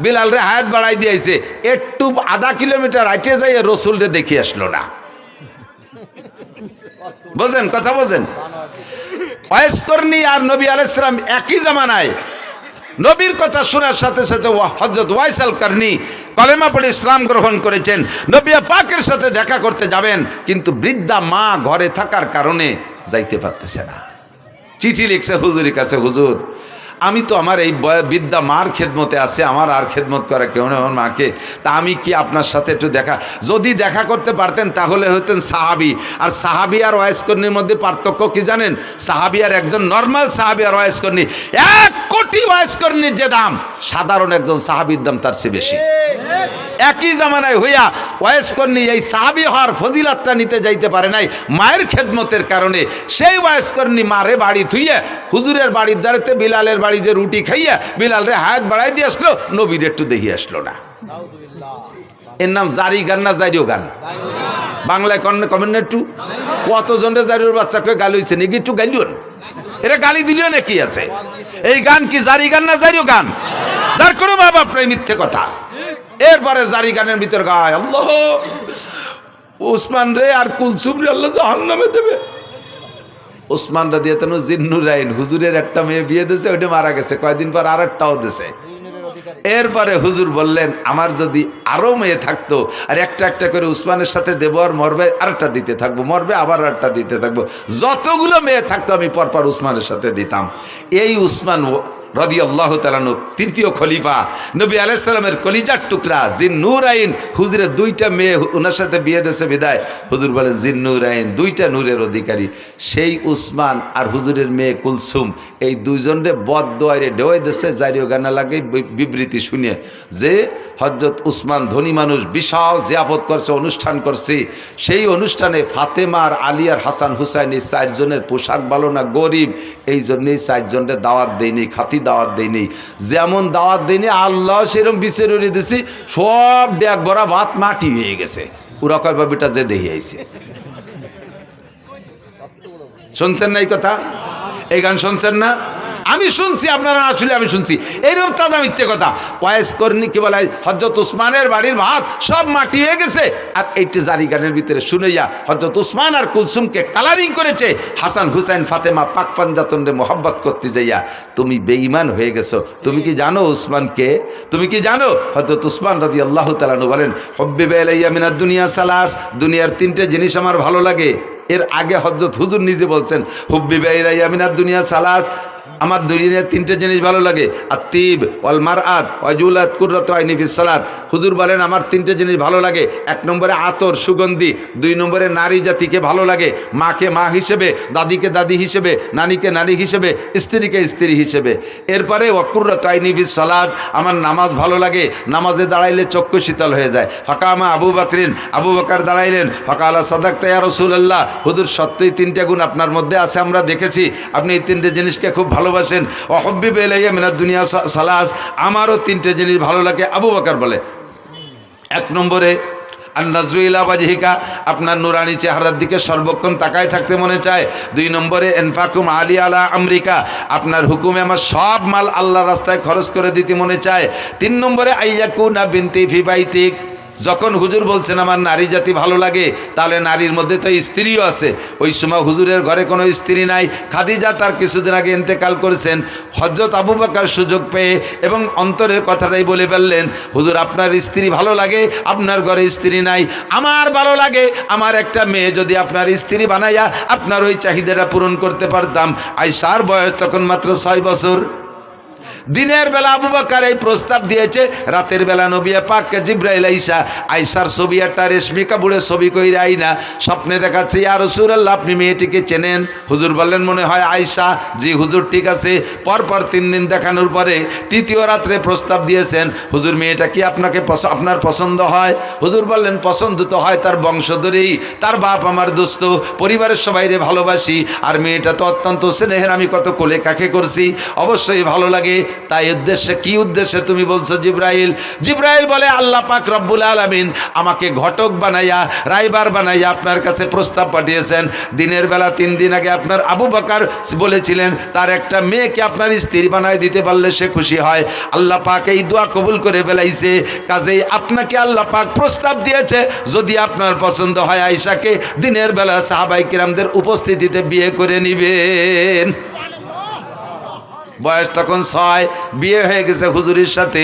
বিলালরে হায়াত বাড়াই দিয়েছে। একটু আধা কিলোমিটার হাইটে যাইয়া রসুলরে দেখে আসলো না। বোঝেন কথা, বোঝেন? ওয়াইস করনি আর নবী আলাইহিস সালাম একই জামানায়। নবীর কথা শোনার সাথে সাথে হযরত ওয়াইস আল করনি কলেমা পড়ে ইসলাম গ্রহণ করেছেন। নবী পাকের সাথে দেখা করতে যাবেন, কিন্তু বৃদ্ধা মা ঘরে থাকার কারণে যাইতে পারতেছে না। চিঠি লিখছে হুজুরের কাছে, হুজুর আমি তো আমার এই বৃদ্ধা মার খেদমতে আছে, আমার আর খেদমত করে কেউ নেই আমার মাকে, তা আমি কি আপনার সাথে একটু দেখা, যদি দেখা করতে পারতেন তাহলে হতেন সাহাবি। আর সাহাবি আর ওয়াইস কর্নির মধ্যে পার্থক্য কি জানেন? সাহাবি আর একজন নর্মাল সাহাবি আর ওয়াইস কর্নি, 1 কোটি ওয়াইস কর্নির যে দাম, সাধারণ একজন সাহাবির দাম তার চেয়ে বেশি। একই জামানায় হইয়া ওয়াইস কর্নি এই সাহাবি হওয়ার ফজিলাতটা নিতে যাইতে পারে নাই মায়ের খেদমতের কারণে। সেই ওয়াইস কর্নি মারে বাড়ি থুইয়ে হুজুরের বাড়ির দাঁড়িতে বিলালের বাড়ি যে রুটি খাইয়া বিলালরে হায়াত বাড়াই দিয়ে আসলো, নবীর একটু দেখি আসলো না। এর নাম জারি গান না জারিও গান? বাংলায় কমেন না একটু? কতজনে জারিওর বাচ্চাকে গালি হয়েছে নাকি? একটু গালিও, এটা গালি দিলেও নাকি আছে? এই গান কি জারি গান না জারিও গান? যার কোনো মা বাপ নাই, মিথ্যে কথা। এরপরে জারি গানের ভিতর গায় আল্লাহ উসমান রে আর কুলসুম রে আল্লাহ জাহান্নামে দেবে। উসমান রাদিয়াল্লাহু জিন্নুরাইন, হুজুরের একটা মেয়ে বিয়ে দিয়েছে, ওইটা মারা গেছে, কয়েকদিন পর আর একটাও দিয়েছে। এরপরে হুজুর বললেন, আমার যদি আরো মেয়ে থাকতো আর একটা একটা করে উসমানের সাথে দেবো, আর মরবে আরেকটা দিতে থাকবো, মরবে আবার আরেকটা দিতে থাকবো, যতগুলো মেয়ে থাকতো আমি পরপর উসমানের সাথে দিতাম। এই উসমান রাদিয়াল্লাহু তাআলা আনহু তৃতীয় খলিফা নবী আলাইহিস সালামের কলিজার টুকরা জিন্নুরাইন হুজুরের দুইটা মেয়ে ওনার সাথে বিয়ে দিয়েছে বিদায় হুজুর বলে জিন্নুরাইন দুইটা নূরের অধিকারী সেই উসমান আর হুজুরের মেয়ে কুলসুম এই দুইজনরে বদদোয়ারে ঢেউয়ে দিয়েছে জারিও গানা লাগে বিবৃতি শুনে যে হযরত উসমান ধনী মানুষ বিশাল জিয়াফত করছে অনুষ্ঠান করছে সেই অনুষ্ঠানে ফাতেমা আর আলী আর হাসান হুসাইন এই চারজনের পোশাক ভালো না গরিব এই জন্যই চারজনের দাওয়াত দেয়নি খাতি দাওয়াত দেয়নি যেমন দাওয়াত দেয়নি আল্লাহ সেরকম বিচার উড়িয়ে দিছি সব ড্যাগ ভরা ভাত মাটি হয়ে গেছে ওরা কয় বাবিটা যে দেখে আইছে শুনছেন না এই কথা এই গান শুনছেন না আমি শুনছি আপনারা আসলে আমি শুনছি এইরকম তাজা মিথ্যে কথা ওয়াইস কর্নি কি বলে হযরত উসমানের বাড়ির ভাত সব মাটি হয়ে গেছে আর এইটি জারি গানের ভিতরে শুনেইয়া হযরত উসমান আর কুলসুমকে কালারিং করেছে হাসান হুসাইন ফাতেমা পাক পাঞ্জাতনরে মোহাব্বত করতে যাইয়া তুমি বেঈমান হয়ে গেছো তুমি কি জানো উসমানকে তুমি কি জানো হযরত উসমান রাদিয়াল্লাহু তাআলা আনহু বলেন হুব্বিবা ইলাইয়া মিনাদ দুনিয়া সালাস দুনিয়ার তিনটে জিনিস আমার ভালো লাগে এর আগে হযরত হুজুর নিজে বলছেন হুব্বিবা ইলাইয়া মিনাদ দুনিয়া সালাস আমার দুনিয়ার তিনটে জিনিস ভালো লাগে আত্তিব ওয়াল মারআত ওয়াজুলাত কুররাতু আইনি ফিস সালাত হুজুর বলেন আমার তিনটে জিনিস ভালো লাগে এক নম্বরে আতর সুগন্ধি দুই নম্বরে নারী জাতিকে ভালো লাগে মাকে মা হিসেবে দাদিকে দাদি হিসেবে নারীকে নারী হিসেবে স্ত্রীকে স্ত্রী হিসেবে এরপরে ওয়াকুররাতু আইনি ফিস সালাত আমার নামাজ ভালো লাগে নামাজে দাঁড়াইলে চক্ষু শীতল হয়ে যায় ফাকামা আবু বকর দাঁড়াইলেন ফাকালা সাদাকতা ইয়া রাসূলুল্লাহ হুজুর সত্যই তিনটা গুণ আপনার মধ্যে আছে আমরা দেখেছি আপনি এই তিনটে জিনিসকে খুব ভালোবাসেন ওয়াহুব্বিবা ইলাইয়া মিনাদ দুনিয়া সালাস আমারও তিনটে জিনিস ভালো লাগে আবু বকর বলে এক নম্বরে আর নজরু ইলা ওয়াজহিকা আপনার নুরানি চেহারার দিকে সর্বক্ষণ তাকায় থাকতে মনে চায় দুই নম্বরে ইনফাকুম আলী আলা আমরিকা আপনার হুকুমে আমার সব মাল আল্লাহর রাস্তায় খরচ করে দিতে মনে চায় তিন নম্বরে আইয়াকুনা বিনতি ফি বাইতিক যখন হুজুর বলছেন আমার নারী জাতি ভালো লাগে তাহলে নারীর মধ্যে তো স্ত্রীও আছে ওই সময় হুজুরের ঘরে কোনো স্ত্রী নাই খাদিজা তার কিছুদিন আগে ইন্তেকাল করেছেন হযরত আবু বকর সুযোগ পেয়ে এবং অন্তরের কথাটাই বলে ফেললেন হুজুর আপনার স্ত্রী ভালো লাগে আপনার ঘরে স্ত্রী নাই আমার ভালো লাগে আমার একটা মেয়ে যদি আপনার স্ত্রী বানাইয়া আপনার ওই চাহিদাটা পূরণ করতে পারতাম আয়েশার বয়স তখন মাত্র 6 বছর দিনের বেলা আবু বকর এই প্রস্তাব দিয়েছে রাতের বেলা নবী পাককে জিবরাইল আয়েশার ছবি একটা রেশমি কাপড়ের ছবি কইরা আইনা স্বপ্নে দেখাচ্ছে ইয়া রাসূলুল্লাহ আপনি মেয়েটিকে চেনেন হুজুর বললেন মনে হয় আয়েশা জি হুজুর ঠিক আছে পরপর 3 দিন দেখানোর পরে তৃতীয় রাত্রে প্রস্তাব দিয়েছেন হুজুর মেয়েটা কি আপনার পছন্দ হয় হুজুর বললেন পছন্দ তো হয় তার বংশধরেই তার বাপ আমার দোস্ত পরিবারের সবাইরে ভালোবাসি আর মেয়েটা তো অত্যন্ত স্নেহের আমি কত কোলে কাকে করছি অবশ্যই ভালো লাগে তাই উদ্দেশ্যে কি উদ্দেশ্যে তুমি বলছো জিবরাইল বলে আল্লাহ পাক রব্বুল আলামিন আমাকে ঘটক বানাইয়া রাইবার বানাইয়া আপনার কাছে প্রস্তাব পাঠিয়েছেন দিনের বেলা 3 দিন আগে আপনার আবু বকর বলেছিলেন তার একটা মেয়েকে আপনার স্ত্রী বানায় দিতে পারলে সে খুশি হয় আল্লাহ পাক এই দোয়া কবুল করে ফেলাইছে কাজেই আপনাকে আল্লাহ পাক প্রস্তাব দিয়েছে যদি আপনার পছন্দ হয় আয়েশাকে দিনের বেলা সাহাবায়ে কিরামদের উপস্থিতিতে বিয়ে করে নেবেন বয়স তখন 6 বিয়ে হয়ে গেছে হুজুরের সাথে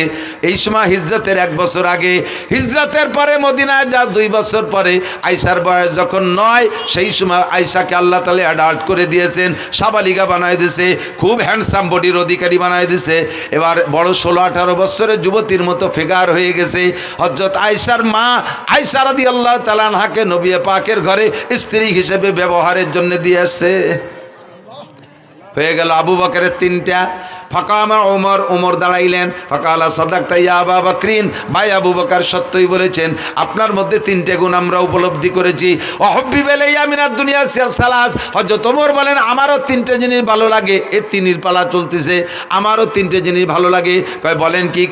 এই সময় হিজরতের 1 বছর আগে হিজরতের পরে মদিনায় যা 2 বছর পরে আয়েশার বয়স যখন 9 সেই সময় আয়েশাকে আল্লাহ তাআলা অ্যাডাল্ট করে দিয়েছেন সাবালিকা বানায় দিয়েছে খুব হ্যান্ডসাম বডির অধিকারী বানায় দিয়েছে এবার বড় 16-18 বছরের যুবতীর মতো ফিগার হয়ে গেছে হযরত আয়েশার মা আয়েশা রাদিয়াল্লাহু তাআলা আনহাকে নবী পাকের ঘরে স্ত্রী হিসেবে ব্যবহারের জন্য দিয়ে আসছে হয়ে গেল আবু বকরের 3টা ফাকামা ওমর দাঁড়াইলেন ফাকালা সাদাকতা ইয়া আবু বকরিন ভাই আবু বকর সত্যই বলেছেন আপনার মধ্যে 3টে গুণ আমরা উপলব্ধি করেছি ওয়াহুব্বিবা ইলাইয়া মিনাদ দুনিয়া সালাস হযরত ওমর বলেন আমারও 3টে জিনিস ভালো লাগে এই 3-এর পালা চলতেছে আমারও 3টে জিনিস ভালো লাগে কয় বলেন কি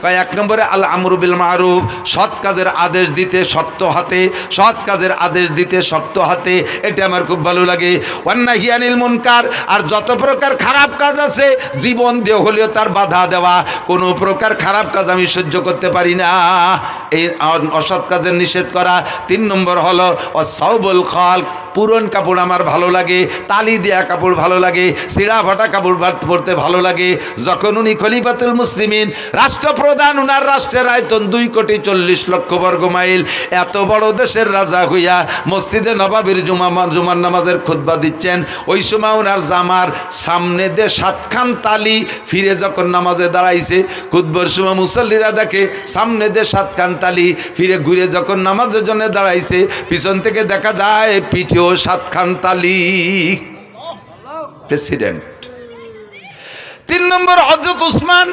কয় 1 নম্বরে আল আমরু বিল মারুফ সৎ কাজের আদেশ দিতে শক্ত হাতে সৎ কাজের আদেশ দিতে শক্ত হাতে এটা আমার খুব ভালো লাগে ওয়ান নাহি আনিল মুনকার আর যত প্রকার খারাপ কাজ আছে জীবন দেহ হলেও তার বাধা দেওয়া কোনো প্রকার খারাপ কাজ আমি সহ্য করতে পারি না এই অসৎ কাজের নিষেধ করা 3 নম্বর হলো ওয়াসাউবুল খালক পুরন কাপড় আমার ভালো লাগে, তালি দেয়া কাপড় ভালো লাগে, সিরা ফাটা কাপড় পরতে ভালো লাগে। যখন উনি খলিফাতুল মুসলিমিন, রাষ্ট্রপ্রধান, উনার রাষ্ট্রের আয়তন 2,40,00,000 বর্গ মাইল, এত বড় দেশের রাজা হইয়া মসজিদে নবাবির জুমার নামাজের খুতবা দিচ্ছেন, ওই সময় ওনার জামার সামনে দিয়ে 7 খান তালি, ফিরে যখন নামাজে দাঁড়াইছে, খুতবার সময় মুসল্লিরা দেখে সামনে দিয়ে 7 খান তালি, ফিরে ঘুরে যখন নামাজের জন্য দাঁড়াইছে, পিছন থেকে দেখা যায় পিঠেও 7 খান তালি। প্রেসিডেন্ট। 3 নম্বর হযরত উসমান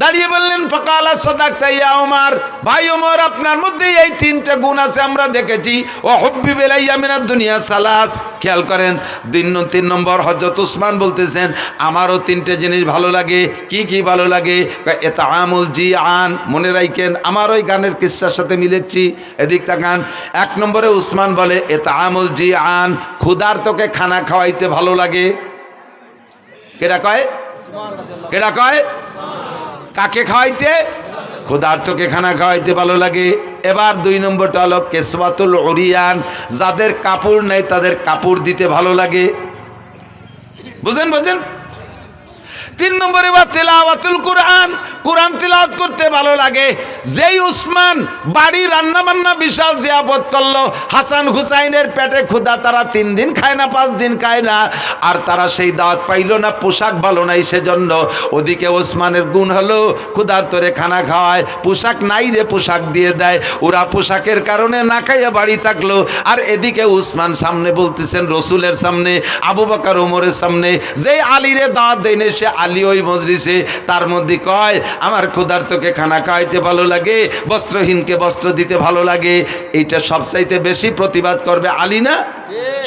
দাঁড়িয়ে বললেন, ফাকালা সাদাকতা ইয়া ওমর, ভাই ওমর, আপনার মধ্যে এই 3টা গুণ আছে আমরা দেখেছি। ও হুব্বিব ইলাইয়া মিনাদ দুনিয়া সালাস। খেয়াল করেন, 3 নম্বর হযরত উসমান বলতেছেন, আমারও 3টে জিনিস ভালো লাগে। কি কি ভালো লাগে? ইতআমুল জিআন। মনে রাখেন, আমার ওই গানের কিস্সার সাথে মিলেছি, এদিক তাকান। 1 নম্বরে উসমান বলে ইতআমুল জিআন, ক্ষুধার্তকে খানা খাওয়াইতে ভালো লাগে। কেডা কয়? কেডা কয়? কাকে খাওয়াইতে? ক্ষুধার্তকে খানা খাওয়াইতে ভালো লাগে। এবার 2 নম্বরটা হলো কেসওয়াতুল উরিয়ান, যাদের কাপড় নেই তাদের কাপড় দিতে ভালো লাগে। বুঝেন? 3 নম্বরে বা তেলাওয়াতুল কোরআন, কোরআন তেলাওয়াত করতে ভালো লাগে। যেই উসমান বাড়ি রান্না বান্না বিশাল জিয়াবত করলো, হাসান হুসাইনের পেটে ক্ষুধা, তারা 3 দিন খায় না, 5 দিন খায় না, আর তারা সেই দাওয়াত পাইল না, পোশাক ভালো নাই সেজন্য। ওদিকে ওসমানের গুণ হলো ক্ষুধার্তরে খানা খাওয়ায়, পোশাক নাই রে পোশাক দিয়ে দেয়, ওরা পোশাকের কারণে না খাইয়া বাড়ি থাকলো। আর এদিকে উসমান সামনে বলতেছেন, রসুলের সামনে, আবু বকর ওমরের সামনে, যেই আলীরে দাওয়াত দেয় না, সে আলী ওই মজলিসে, তার মধ্যে কয় আমার ক্ষুধার্তকে খানা খাওয়াইতে ভালো লাগে, বস্ত্রহীনকে বস্ত্র দিতে ভালো লাগে। এইটা সবচাইতে বেশি প্রতিবাদ করবে আলী না?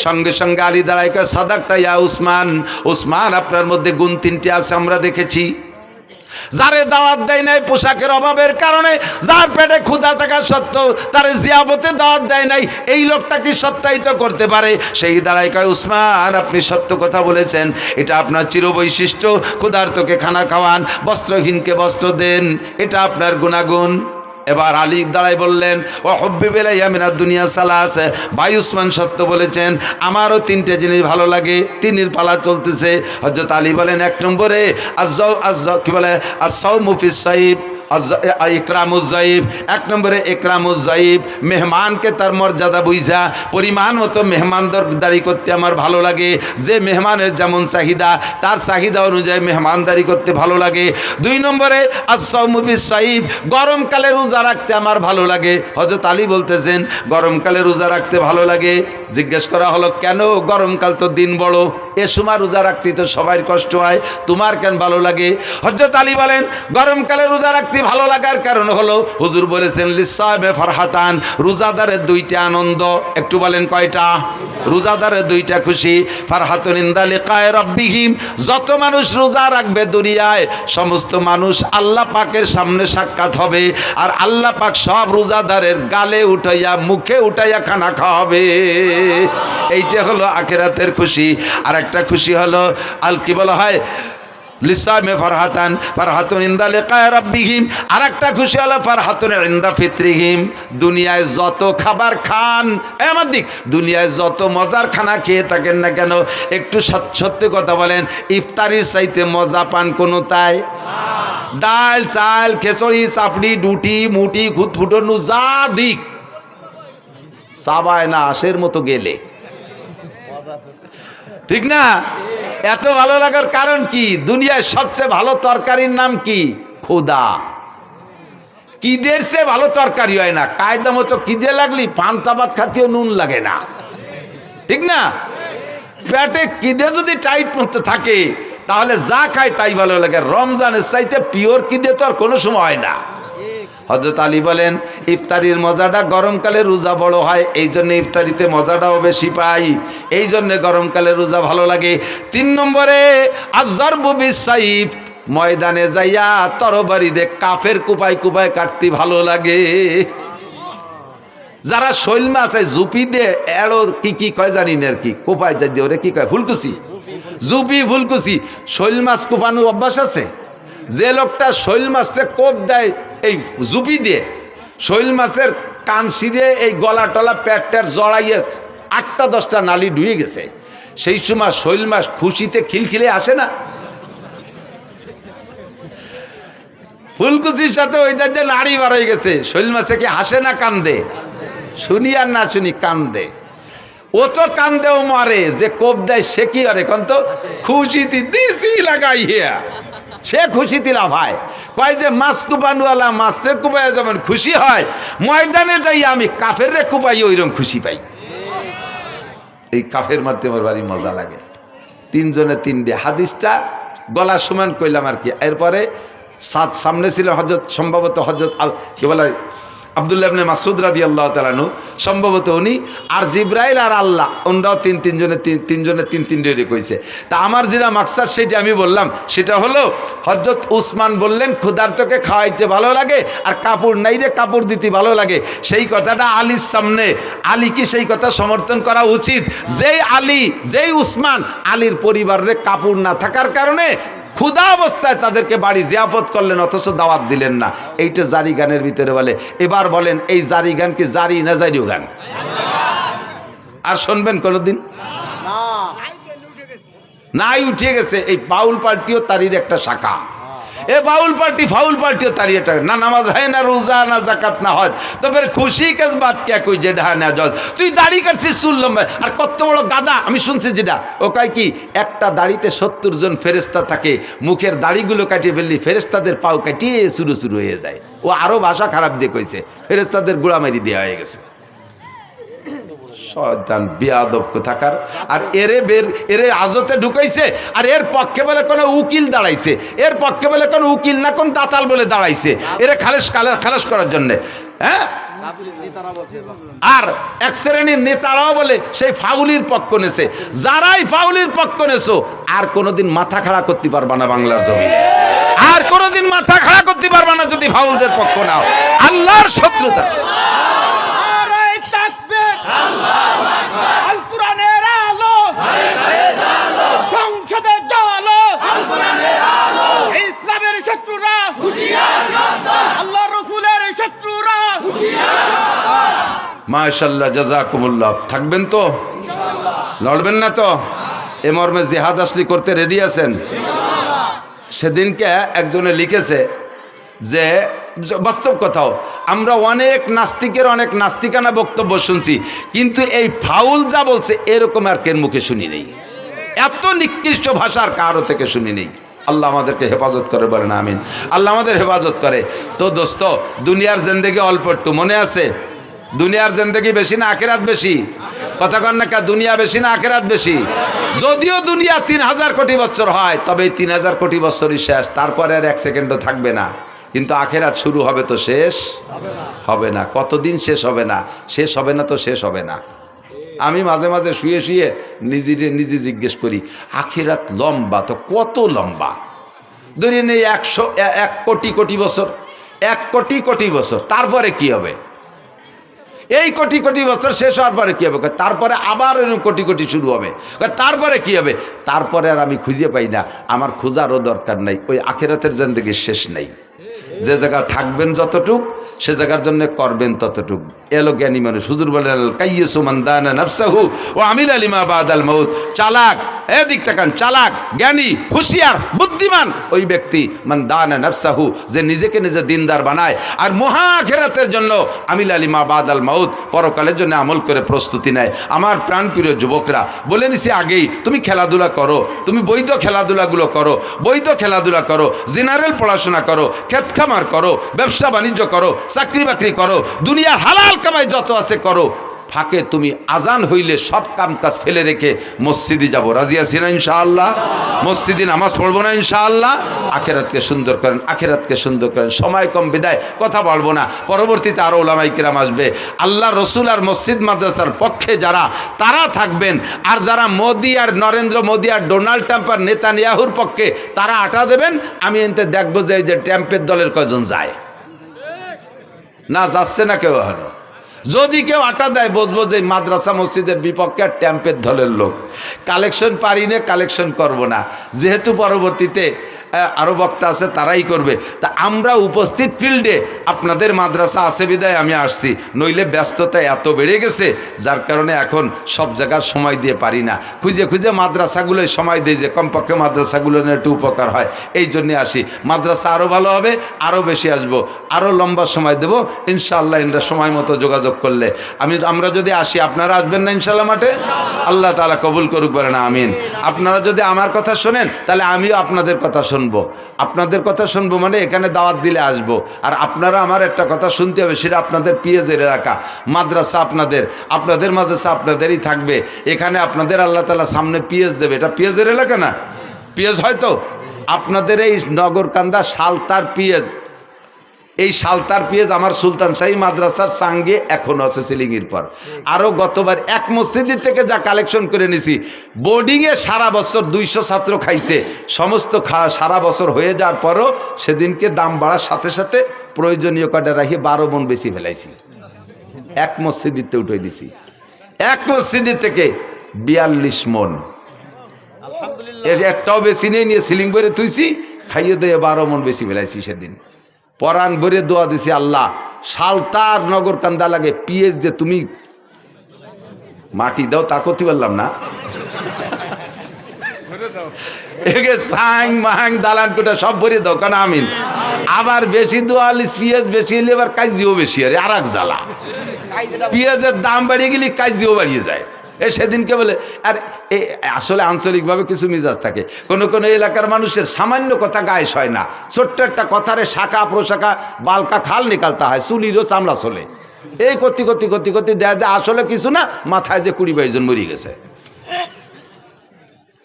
সঙ্গে সঙ্গে আলী দাঁড়ায় কয়, সাদাকতা ইয়া উসমান, উসমান আপনার মধ্যে গুণ 3টে আছে আমরা দেখেছি। যারে দাওয়াত দেয় নাই পোশাকের অভাবের কারণে, যার পেটে ক্ষুধা থাকা সত্ত্বেও তারে জিয়াবতে দাওয়াত দেয় নাই, এই লোকটা কি সত্যায়িত করতে পারে? সেই দাঁড়ায় কয়, উসমান আপনি সত্য কথা বলেছেন, এটা আপনার চিরবৈশিষ্ট্য, ক্ষুধার্তকে খানা খাওয়ান, বস্ত্রহীনকে বস্ত্র দেন, এটা আপনার গুণাগুণ। এবার আলী দাঁড়াই বললেন, ও হুব্বিব ইলাইয়া মিনাদ দুনিয়া সালাস, ভাই উসমান সত্য বলেছেন, আমারও 3টে জিনিস ভালো লাগে। 3-এর পালা চলতেছে। হযরত আলী বলেন, 1 নম্বরে কি বলে, আস-সাওমু ফিস সাইব, ইকরামুজ যায়েব। 1 নম্বরে ইকরামুজ যায়েব, মেহমানকে তার মর্যাদা বুঝা পরিমাণ মতো মেহমানদারি করতে আমার ভালো লাগে। যে মেহমানের যেমন চাহিদা, তার চাহিদা অনুযায়ী মেহমানদারি করতে ভালো লাগে। 2 নম্বরে আস-সাওমু ফিস সাইব, গরমকালে রোজা রাখতে আমার ভালো লাগে। হযরত আলী বলতেছেন, গরমকালে রোজা রাখতে ভালো লাগে। জিজ্ঞেস করা হলো, কেন? গরমকাল তো দিন বড়, এ সময় রোজা রাখতে তো সবাই কষ্ট হয়, তোমার কেন ভালো লাগে? হযরত আলী বলেন, গরমকালে রোজা রাখতে ভালো লাগার কারণ হলো, হুজুর বলেছেন লিসাইমে ফারহাতান, রোজাদারের 2টা আনন্দ। একটু বলেন কয়টা? রোজাদারের 2টা খুশি। ফারহাতুন ইনদা লিকায়ে রাব্বিহিম, যত মানুষ রোজা রাখবে দুনিয়ায় সমস্ত মানুষ আল্লাহ পাকের সামনে সাক্ষাৎ হবে, আর আল্লাহ পাক সব রোজাদারের গালে উঠাইয়া মুখে উঠাইয়া খানা খাওয়াবে। এইটা হলো আখিরাতের খুশি। আর একটা খুশি হলো কি বলা হয়, লিসাইমে ফারহাতান, ফারহাতুন ইনদা লিকায়ে রাব্বিহিম। আর একটা খুশি হলো ফারহাতুন ইনদা ফিতরিহিম, দুনিয়ায় যত খাবার খান, আমার দিক, দুনিয়ায় যত মজার খানা খেয়ে থাকেন না কেন, একটু সত্যি কথা বলেন, ইফতারির চাইতে মজা পান কোনো তাই? ডাল, চাল, খেচড়ি, চাপড়ি, ডুটি, মুটি, খুঁতফুটনু, যা দিক চাবায় না আশের মতো গেলে, ঠিক না? এত ভালো লাগার কারণ কি? দুনিয়ায় সবচেয়ে ভালো তরকারির নাম কি? খোদা। কিদের চেয়ে ভালো তরকারি হয় না। কায়দা মতো কিদে লাগলি পান্তা ভাত খাতেও নুন লাগে না, ঠিক না? পেটে কিদে যদি টাইট মতো থাকে তাহলে যা খায় তাই ভালো লাগে। রমজানের চাইতে পিওর কিদে তো আর কোনো সময় হয় না। হযরত আলী বলেন, ইফতারির মজাটা গরমকালে রোজা বড় হয়, এই জন্য ইফতারিতে মজাটাও বেশি পাই, এই জন্য গরমকালে রোজা ভালো লাগে। 3 নম্বরে আয-যারবু বিস-সাইফ, ময়দানে যাইয়া তরবারি দিয়ে কাফের কুপায় কুপায় কাটতে ভালো লাগে। যারা শৈল মাছ জুপি দিয়ে এড়ো কি কয় জানি না, আর কি কোপায় যাই দিয়ে ওরে কি কয়, ফুলকুচি, জুপি ফুলকুচি, শৈল মাছ কোপানোর অভ্যাস আছে। যে লোকটা শৈল মাছটা কোপ দেয় এই জুপি দিয়ে, শৈল মাছের কান ছিঁড়ে এই গলা টলা পেটটার জড়াইয়ে 8টা 10টা নালি ডুয়ে গেছে। সেই সময় শৈল মাছ খুশিতে খিলখিলে আসে না? ফুলকুচির সাথে ওই যে নাড়ি বার হয়ে গেছে, শৈল মাছে কি হাসে না কান্দে? শুনি আর না শুনি কান্দে। ও তো কান্দেও মারে, যে কোপ দেয় সে কি করে কন তো? খুশিতে দিছি লাগাইয়া সে খুশিতে লাফায়। কয় যে মাছ কুপানওয়ালা মাছরে কুপাই যেমন খুশি হয়, ময়দানে যাই আমি কাফের রে কুপাই ওইরকম খুশি পাই। এই কাফের মারতে আমার বাড়ি মজা লাগে। 3 জনে 3টে হাদিসটা গলা সমান কইলাম আর কি। এরপরে সামনে ছিল হযরত, সম্ভবত হযরত কি বলে আব্দুল্লাহ ইবনে মাসউদ রাদিয়াল্লাহু তাআলা আনহু, সম্ভবত উনি, আর জিব্রাইল আর আল্লাহ, ওনারাও তিন জনে তিন কইছে। তা আমার যেটা মাকসাদ সেটা আমি বললাম, সেটা হলো হযরত উসমান বললেন ক্ষুধার্তকে খাওয়াইতে ভালো লাগে আর কাপড় নাই রে কাপড় দিতে ভালো লাগে। সেই কথাটা আলীর সামনে, আলী কি সেই কথা সমর্থন করা উচিত? যেই উসমান আলীর পরিবারের কাপড় না থাকার কারণে ক্ষুধা অবস্থায় তাদেরকে বাড়ি জিয়াফত করলেন, অথচ দাওয়াত দিলেন না। এইটা জারি গানের ভিতরে বলে। এবার বলেন এই জারি গান কি জারি না জারিও গান? আর শুনবেন কোনোদিন? নাই, উঠে গেছে। এই বাউল পার্টিও তারির একটা শাখা। এ বাউল পার্টি ফাউল পার্টিও তারি একটা, না নামাজ হয় না, রোজা না, জাকাত না হয়, তো ফের খুশি কেস বাত কে কই যে ঢা না জজ তুই দাড়ি কাটছিস চুল লম্বা, আর কত বড় গাদা। আমি শুনছি যেটা ও কয় কি একটা দাড়িতে 70 জন ফেরেস্তা থাকে, মুখের দাড়িগুলো কাটিয়ে ফেললি ফেরেস্তাদের পাও কাটিয়ে শুরু হয়ে যায়। ও আরো ভাষা খারাপ দিয়ে কইছে, ফেরেস্তাদের গোড়ামারি দেওয়া হয়ে গেছে। শয়তান বেয়াদব কোথাকার। আর এরে আজতে ঢুকাইছে, আর এর পক্ষে বলে কোনো উকিল দাঁড়াইছে, এর পক্ষে বলে কোনো উকিল না কোন দাতাল বলে দাঁড়াইছে এরে খালাস করার জন্যে। হ্যাঁ, আর এক শ্রেণীর নেতারাও বলে সেই ফাউলির পক্ষ নেছে। যারাই ফাউলির পক্ষ নেছো আর কোনোদিন মাথা খাড়া করতে পারবা না বাংলার জমিনে, আর কোনোদিন মাথা খাড়া করতে পারবা না যদি ফাউলদের পক্ষ নাও। আল্লাহর শত্রুতা।
আল কোরআনের আলো সংসদে জ্বালো, ইসলামের শত্রুরা আল্লাহ রসুলের শত্রুরা।
মাশাআল্লাহ, জাযাকুমুল্লাহ। থাকবেন তো, লড়বেন না তো? এ মর্মে জিহাদ আসলি করতে রেডি আছেন? সেদিনকে একজনে লিখেছে যে বাস্তব কথাও, আমরা অনেক নাস্তিকের অনেক নাস্তিকানা বক্তব্য শুনছি, কিন্তু এই ফাউল যা বলছে এরকম আর কেন মুখে শুনি নেই, এত নিকৃষ্ট ভাষার কারো থেকে শুনি নেই। আল্লাহ আমাদেরকে হেফাজত করে, বলেন আমিন। আল্লাহ আমাদের হেফাজত করে। তো দোস্ত, দুনিয়ার জিন্দেগি অল্প একটু, মনে আছে? দুনিয়ার জিন্দেগি বেশি না আখিরাত বেশি? কথা কন না কা, দুনিয়া বেশি না আখিরাত বেশি? যদিও দুনিয়া 3000 কোটি বছর হয়, তবে এই 3000 কোটি বছরই শেষ, তারপরে আর 1 সেকেন্ডও থাকবে না। কিন্তু আখেরাত শুরু হবে তো শেষ হবে না। কতদিন শেষ হবে না? শেষ হবে না তো শেষ হবে না। আমি মাঝে মাঝে শুয়ে শুয়ে নিজে জিজ্ঞেস করি, আখেরাত লম্বা তো কত লম্বা? ধরে নেই 1 কোটি কোটি বছর, 1 কোটি কোটি বছর, তারপরে কি হবে? এই কোটি কোটি বছর শেষ হওয়ার পরে কী হবে? তারপরে আবার কোটি কোটি শুরু হবে। তারপরে কি হবে? তারপরে আর আমি খুঁজে পাই না। আমার খোঁজারও দরকার নাই, ওই আখিরাতের জিন্দেগির শেষ নেই। যে জায়গা থাকবেন যতটুক, সে জায়গার জন্য করবেন ততটুক। এলো জ্ঞানী মানুষ। হুজুর বলেন কাইয়্যিসু মান দানা নাফসাহু ওয়া আমিলা লিমা বাদাল মাউত। চালাক, এদিক তাকান, চালাক, জ্ঞানী, হুঁশিয়ার, বুদ্ধিমান ওই ব্যক্তি মান দানা নাফসাহু, যে নিজেকে নিজে দিনদার বানায় আর মহা আখিরাতের জন্য আমিলা লিমা বাদাল মাউত, পরকালের জন্য আমল করে প্রস্তুতি নেয়। আমার প্রাণপ্রিয় যুবকরা, বলে নিছি আগেই, তুমি খেলাধুলা করো, তুমি বৈধ খেলাধুলাগুলো করো, বৈধ খেলাধুলা করো, জেনারেল পড়াশোনা করো, ক্ষেত খামার করো, ব্যবসা বাণিজ্য করো, চাকরি বাকরি করো, দুনিয়ার হালাল কামাই যত আছে করো। ফাঁকে তুমি আজান হইলে সব কাম কাজ ফেলে রেখে মসজিদে যাবো, রাজি আছি না ইনশাআল্লাহ? মসজিদে নামাজ পড়বো না ইনশাআল্লাহ? আখেরাতকে সুন্দর করেন, আখেরাতকে সুন্দর করেন। সময় কম বিদায় কথা বলবো না, পরবর্তীতে আরও ওলামাই কিরাম আসবে। আল্লাহ রসুল আর মসজিদ মাদ্রাসার পক্ষে যারা, তারা থাকবেন। আর যারা মোদি আর নরেন্দ্র মোদি আর ডোনাল্ড ট্রাম্প আর নেতানিয়াহুর পক্ষে, তারা আটা দেবেন। আমি এতে দেখবো যে ট্রাম্পের দলের কয়জন যায়, না যাচ্ছে না কেউ এখনো। যদি কেউ আটা দেয়, বুঝবো যে মাদ্রাসা মসজিদের বিপক্ষে আর ট্যাম্পের দলের লোক। কালেকশন পারি না, কালেকশন করব না, যেহেতু পরবর্তীতে আরও বক্তা আছে তারাই করবে। তা আমরা উপস্থিত ফিল্ডে আপনাদের মাদ্রাসা আছে বিদায় আমি আসছি, নইলে ব্যস্ততা এত বেড়ে গেছে যার কারণে এখন সব জায়গার সময় দিয়ে পারি না। খুঁজে খুঁজে মাদ্রাসাগুলোয় সময় দিই যে কমপক্ষে মাদ্রাসাগুলো নিয়ে একটু উপকার হয়, এই জন্যে আসি। মাদ্রাসা আরও ভালো হবে, আরও বেশি আসবো, আরও লম্বা সময় দেবো ইনশাআল্লাহ। ইনরা সময় মতো যোগাযোগ করলে আমরা যদি আসি, আপনারা আসবেন না ইনশাআল্লাহ মাঠে? আল্লাহ তাআলা কবুল করুক, বলেন আমিন। আপনারা যদি আমার কথা শোনেন তাহলে আমিও আপনাদের কথা শুনবো। আপনাদের কথা শুনবো মানে এখানে দাওয়াত দিলে আসবো, আর আপনারা আমার একটা কথা শুনতে হবে, সেটা আপনাদের পিএজের এলাকা, মাদ্রাসা আপনাদের মাদ্রাসা আপনাদেরই থাকবে। এখানে আপনাদের আল্লাহ তাআলা সামনে পিএজ দেবে। এটা পিএজের এলাকা না? পিএজ হয়তো আপনাদের এই নগরকান্দা সালতার পিএজ, এই সালতার পিএজ আমার সুলতান শাহী মাদ্রাসার সঙ্গে এখনও আছে সিলিংয়ের পর। আরও গতবার এক মসজিদ থেকে যা কালেকশন করে নিছি, বোর্ডিংয়ে সারা বছর 200 ছাত্র খাইছে, সমস্ত সারা বছর হয়ে যাওয়ার পরও সেদিনকে দাম বাড়ার সাথে সাথে প্রয়োজনীয় কটা রাখি 12 মণ বেশি ফেলাইছি। এক মসজিদে উঠে দিছি, এক মসজিদ থেকে 42 মণ। এর একটাও বেশি নিয়ে সিলিং করে তুইছি, খাইয়ে দিয়ে 12 মণ বেশি ফেলাইছি সেদিন। পরাণ ভরে দোয়া দিছি, আল্লাহ সালতার নগর কান্দা লাগে পিএস দিয়ে তুমি মাটি দাও, তা করতে পারলাম না। একে সাং মাং দালান কোটা সব ভরে দাও, কেন আমিন। আবার বেশি দোয়া পিএস বেশি হলে এবার কাজিও বেশি, আর এক জ্বালা। পিএসের দাম বাড়িয়ে গেলে কাজিও বাড়িয়ে যায়। সেদিনকে বলে, আর আসলে আঞ্চলিকভাবে কিছু মিজাজ থাকে, কোনো কোনো এলাকার মানুষের সামান্য কথা গায়েস হয় না, ছোট্ট একটা কথারে শাখা প্রশাখা বালকা খাল নিকালতে হয়, চুলিরও চামড়া চলে। এই করতে করতে করতে করতে দেখা যায় আসলে কিছু না, মাথায় যে 20-22 জন মরে গেছে।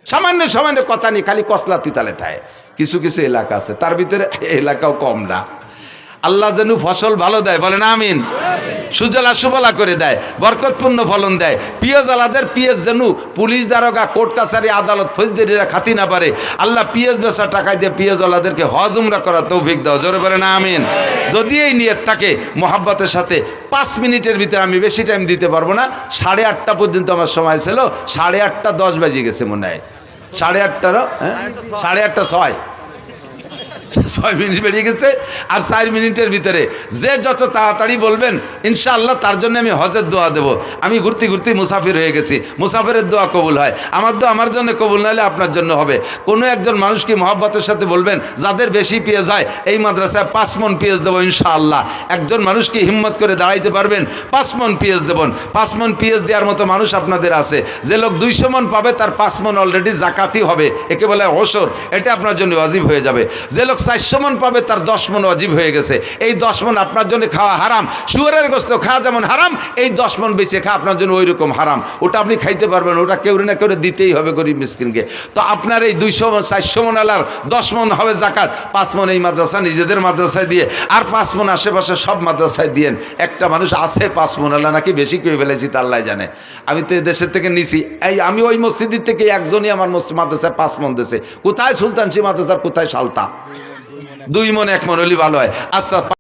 সামান্য সামান্য কথা নিয়ে খালি কসলা তিতালে থাকে। কিছু কিছু এলাকা আছে, তার ভিতরে এলাকাও কম না। আল্লাহ যেন ফসল ভালো দেয়, বলেন আমিন। সুজলা সুফলা করে দেয়, বরকতপূর্ণ ফলন দেয়। পিএস আলাদের পিএস যেন পুলিশ দারোগা কোর্ট কাছারি আদালত ফৌজদারিরা খাতি না পারে। আল্লাহ পিএস বেচা টাকায় দিয়ে পিএস আলাদেরকে হজ উমরা করার তৌফিক দাও, জোরে বলেন আমিন। যদি এই নিয়ত থাকে মোহাব্বতের সাথে, 5 মিনিটের ভিতরে, আমি বেশি টাইম দিতে পারবো না, 8:30 পর্যন্ত আমার সময় ছিল, 8:30-10 বাজে গেছে মনে হয়, 8:30, হ্যাঁ 8:30, 6 মিনিট বেরিয়ে গেছে। আর 4 মিনিটের ভিতরে যে যত তাড়াতাড়ি বলবেন ইনশাআল্লাহ তার জন্য আমি হজের দোয়া দেব। আমি ঘুরতে ঘুরতে মুসাফির হয়ে গেছি, মুসাফিরের দোয়া কবুল হয়, আমার দোয়া আমার জন্য কবুল না হলে আপনার জন্য হবে। কোনো একজন মানুষকে মহব্বতের সাথে বলবেন, যাদের বেশি পিএস হয় এই মাদ্রাসায় 5 মণ পিএস দেবো ইনশাআল্লাহ। একজন মানুষকে হিম্মত করে দাঁড়াইতে পারবেন, 5 মণ পিএস দেবেন। 5 মণ পিএস দেওয়ার মতো মানুষ আপনাদের আছে। যে লোক 200 মণ পাবে তার 5 মণ অলরেডি জাকাতি হবে, একে বলে ওসর, এটা আপনার জন্য ওয়াজিব হয়ে যাবে। যে লোক 400 মণ পাবে তার 10 মণ ওয়াজিব হয়ে গেছে। এই 10 মণ আপনার জন্য খাওয়া হারাম, শুয়োরের গোশত খাওয়া যেমন হারাম, এই 10 মণ বেশি খাওয়া আপনার জন্য ওই রকম হারাম। ওটা আপনি খাইতে পারবেন, ওটা কেউ না কেউ দিতেই হবে গরিব মিসকিনকে। তো আপনার এই 200 মণ 400 মণ আলার 10 মণ হবে জাকাত, 5 মণ এই মাদ্রাসা নিজেদের মাদ্রাসায় দিয়ে, আর 5 মণ আশেপাশে সব মাদ্রাসায় দিয়েন। একটা মানুষ আছে 5 মণ আলা নাকি বেশি কেউ ফেলেছি তা আল্লাহ জানে। আমি তো দেশের থেকে নিছি, আমি ওই মসজিদের থেকে একজনই আমার মাদ্রাসায় 5 মণ দিয়েছে। কোথায় সুলতানশী মাদ্রাসার, কোথায় সালতা? 2 মণ 1 মণ হলে ভালো হয়। আচ্ছা।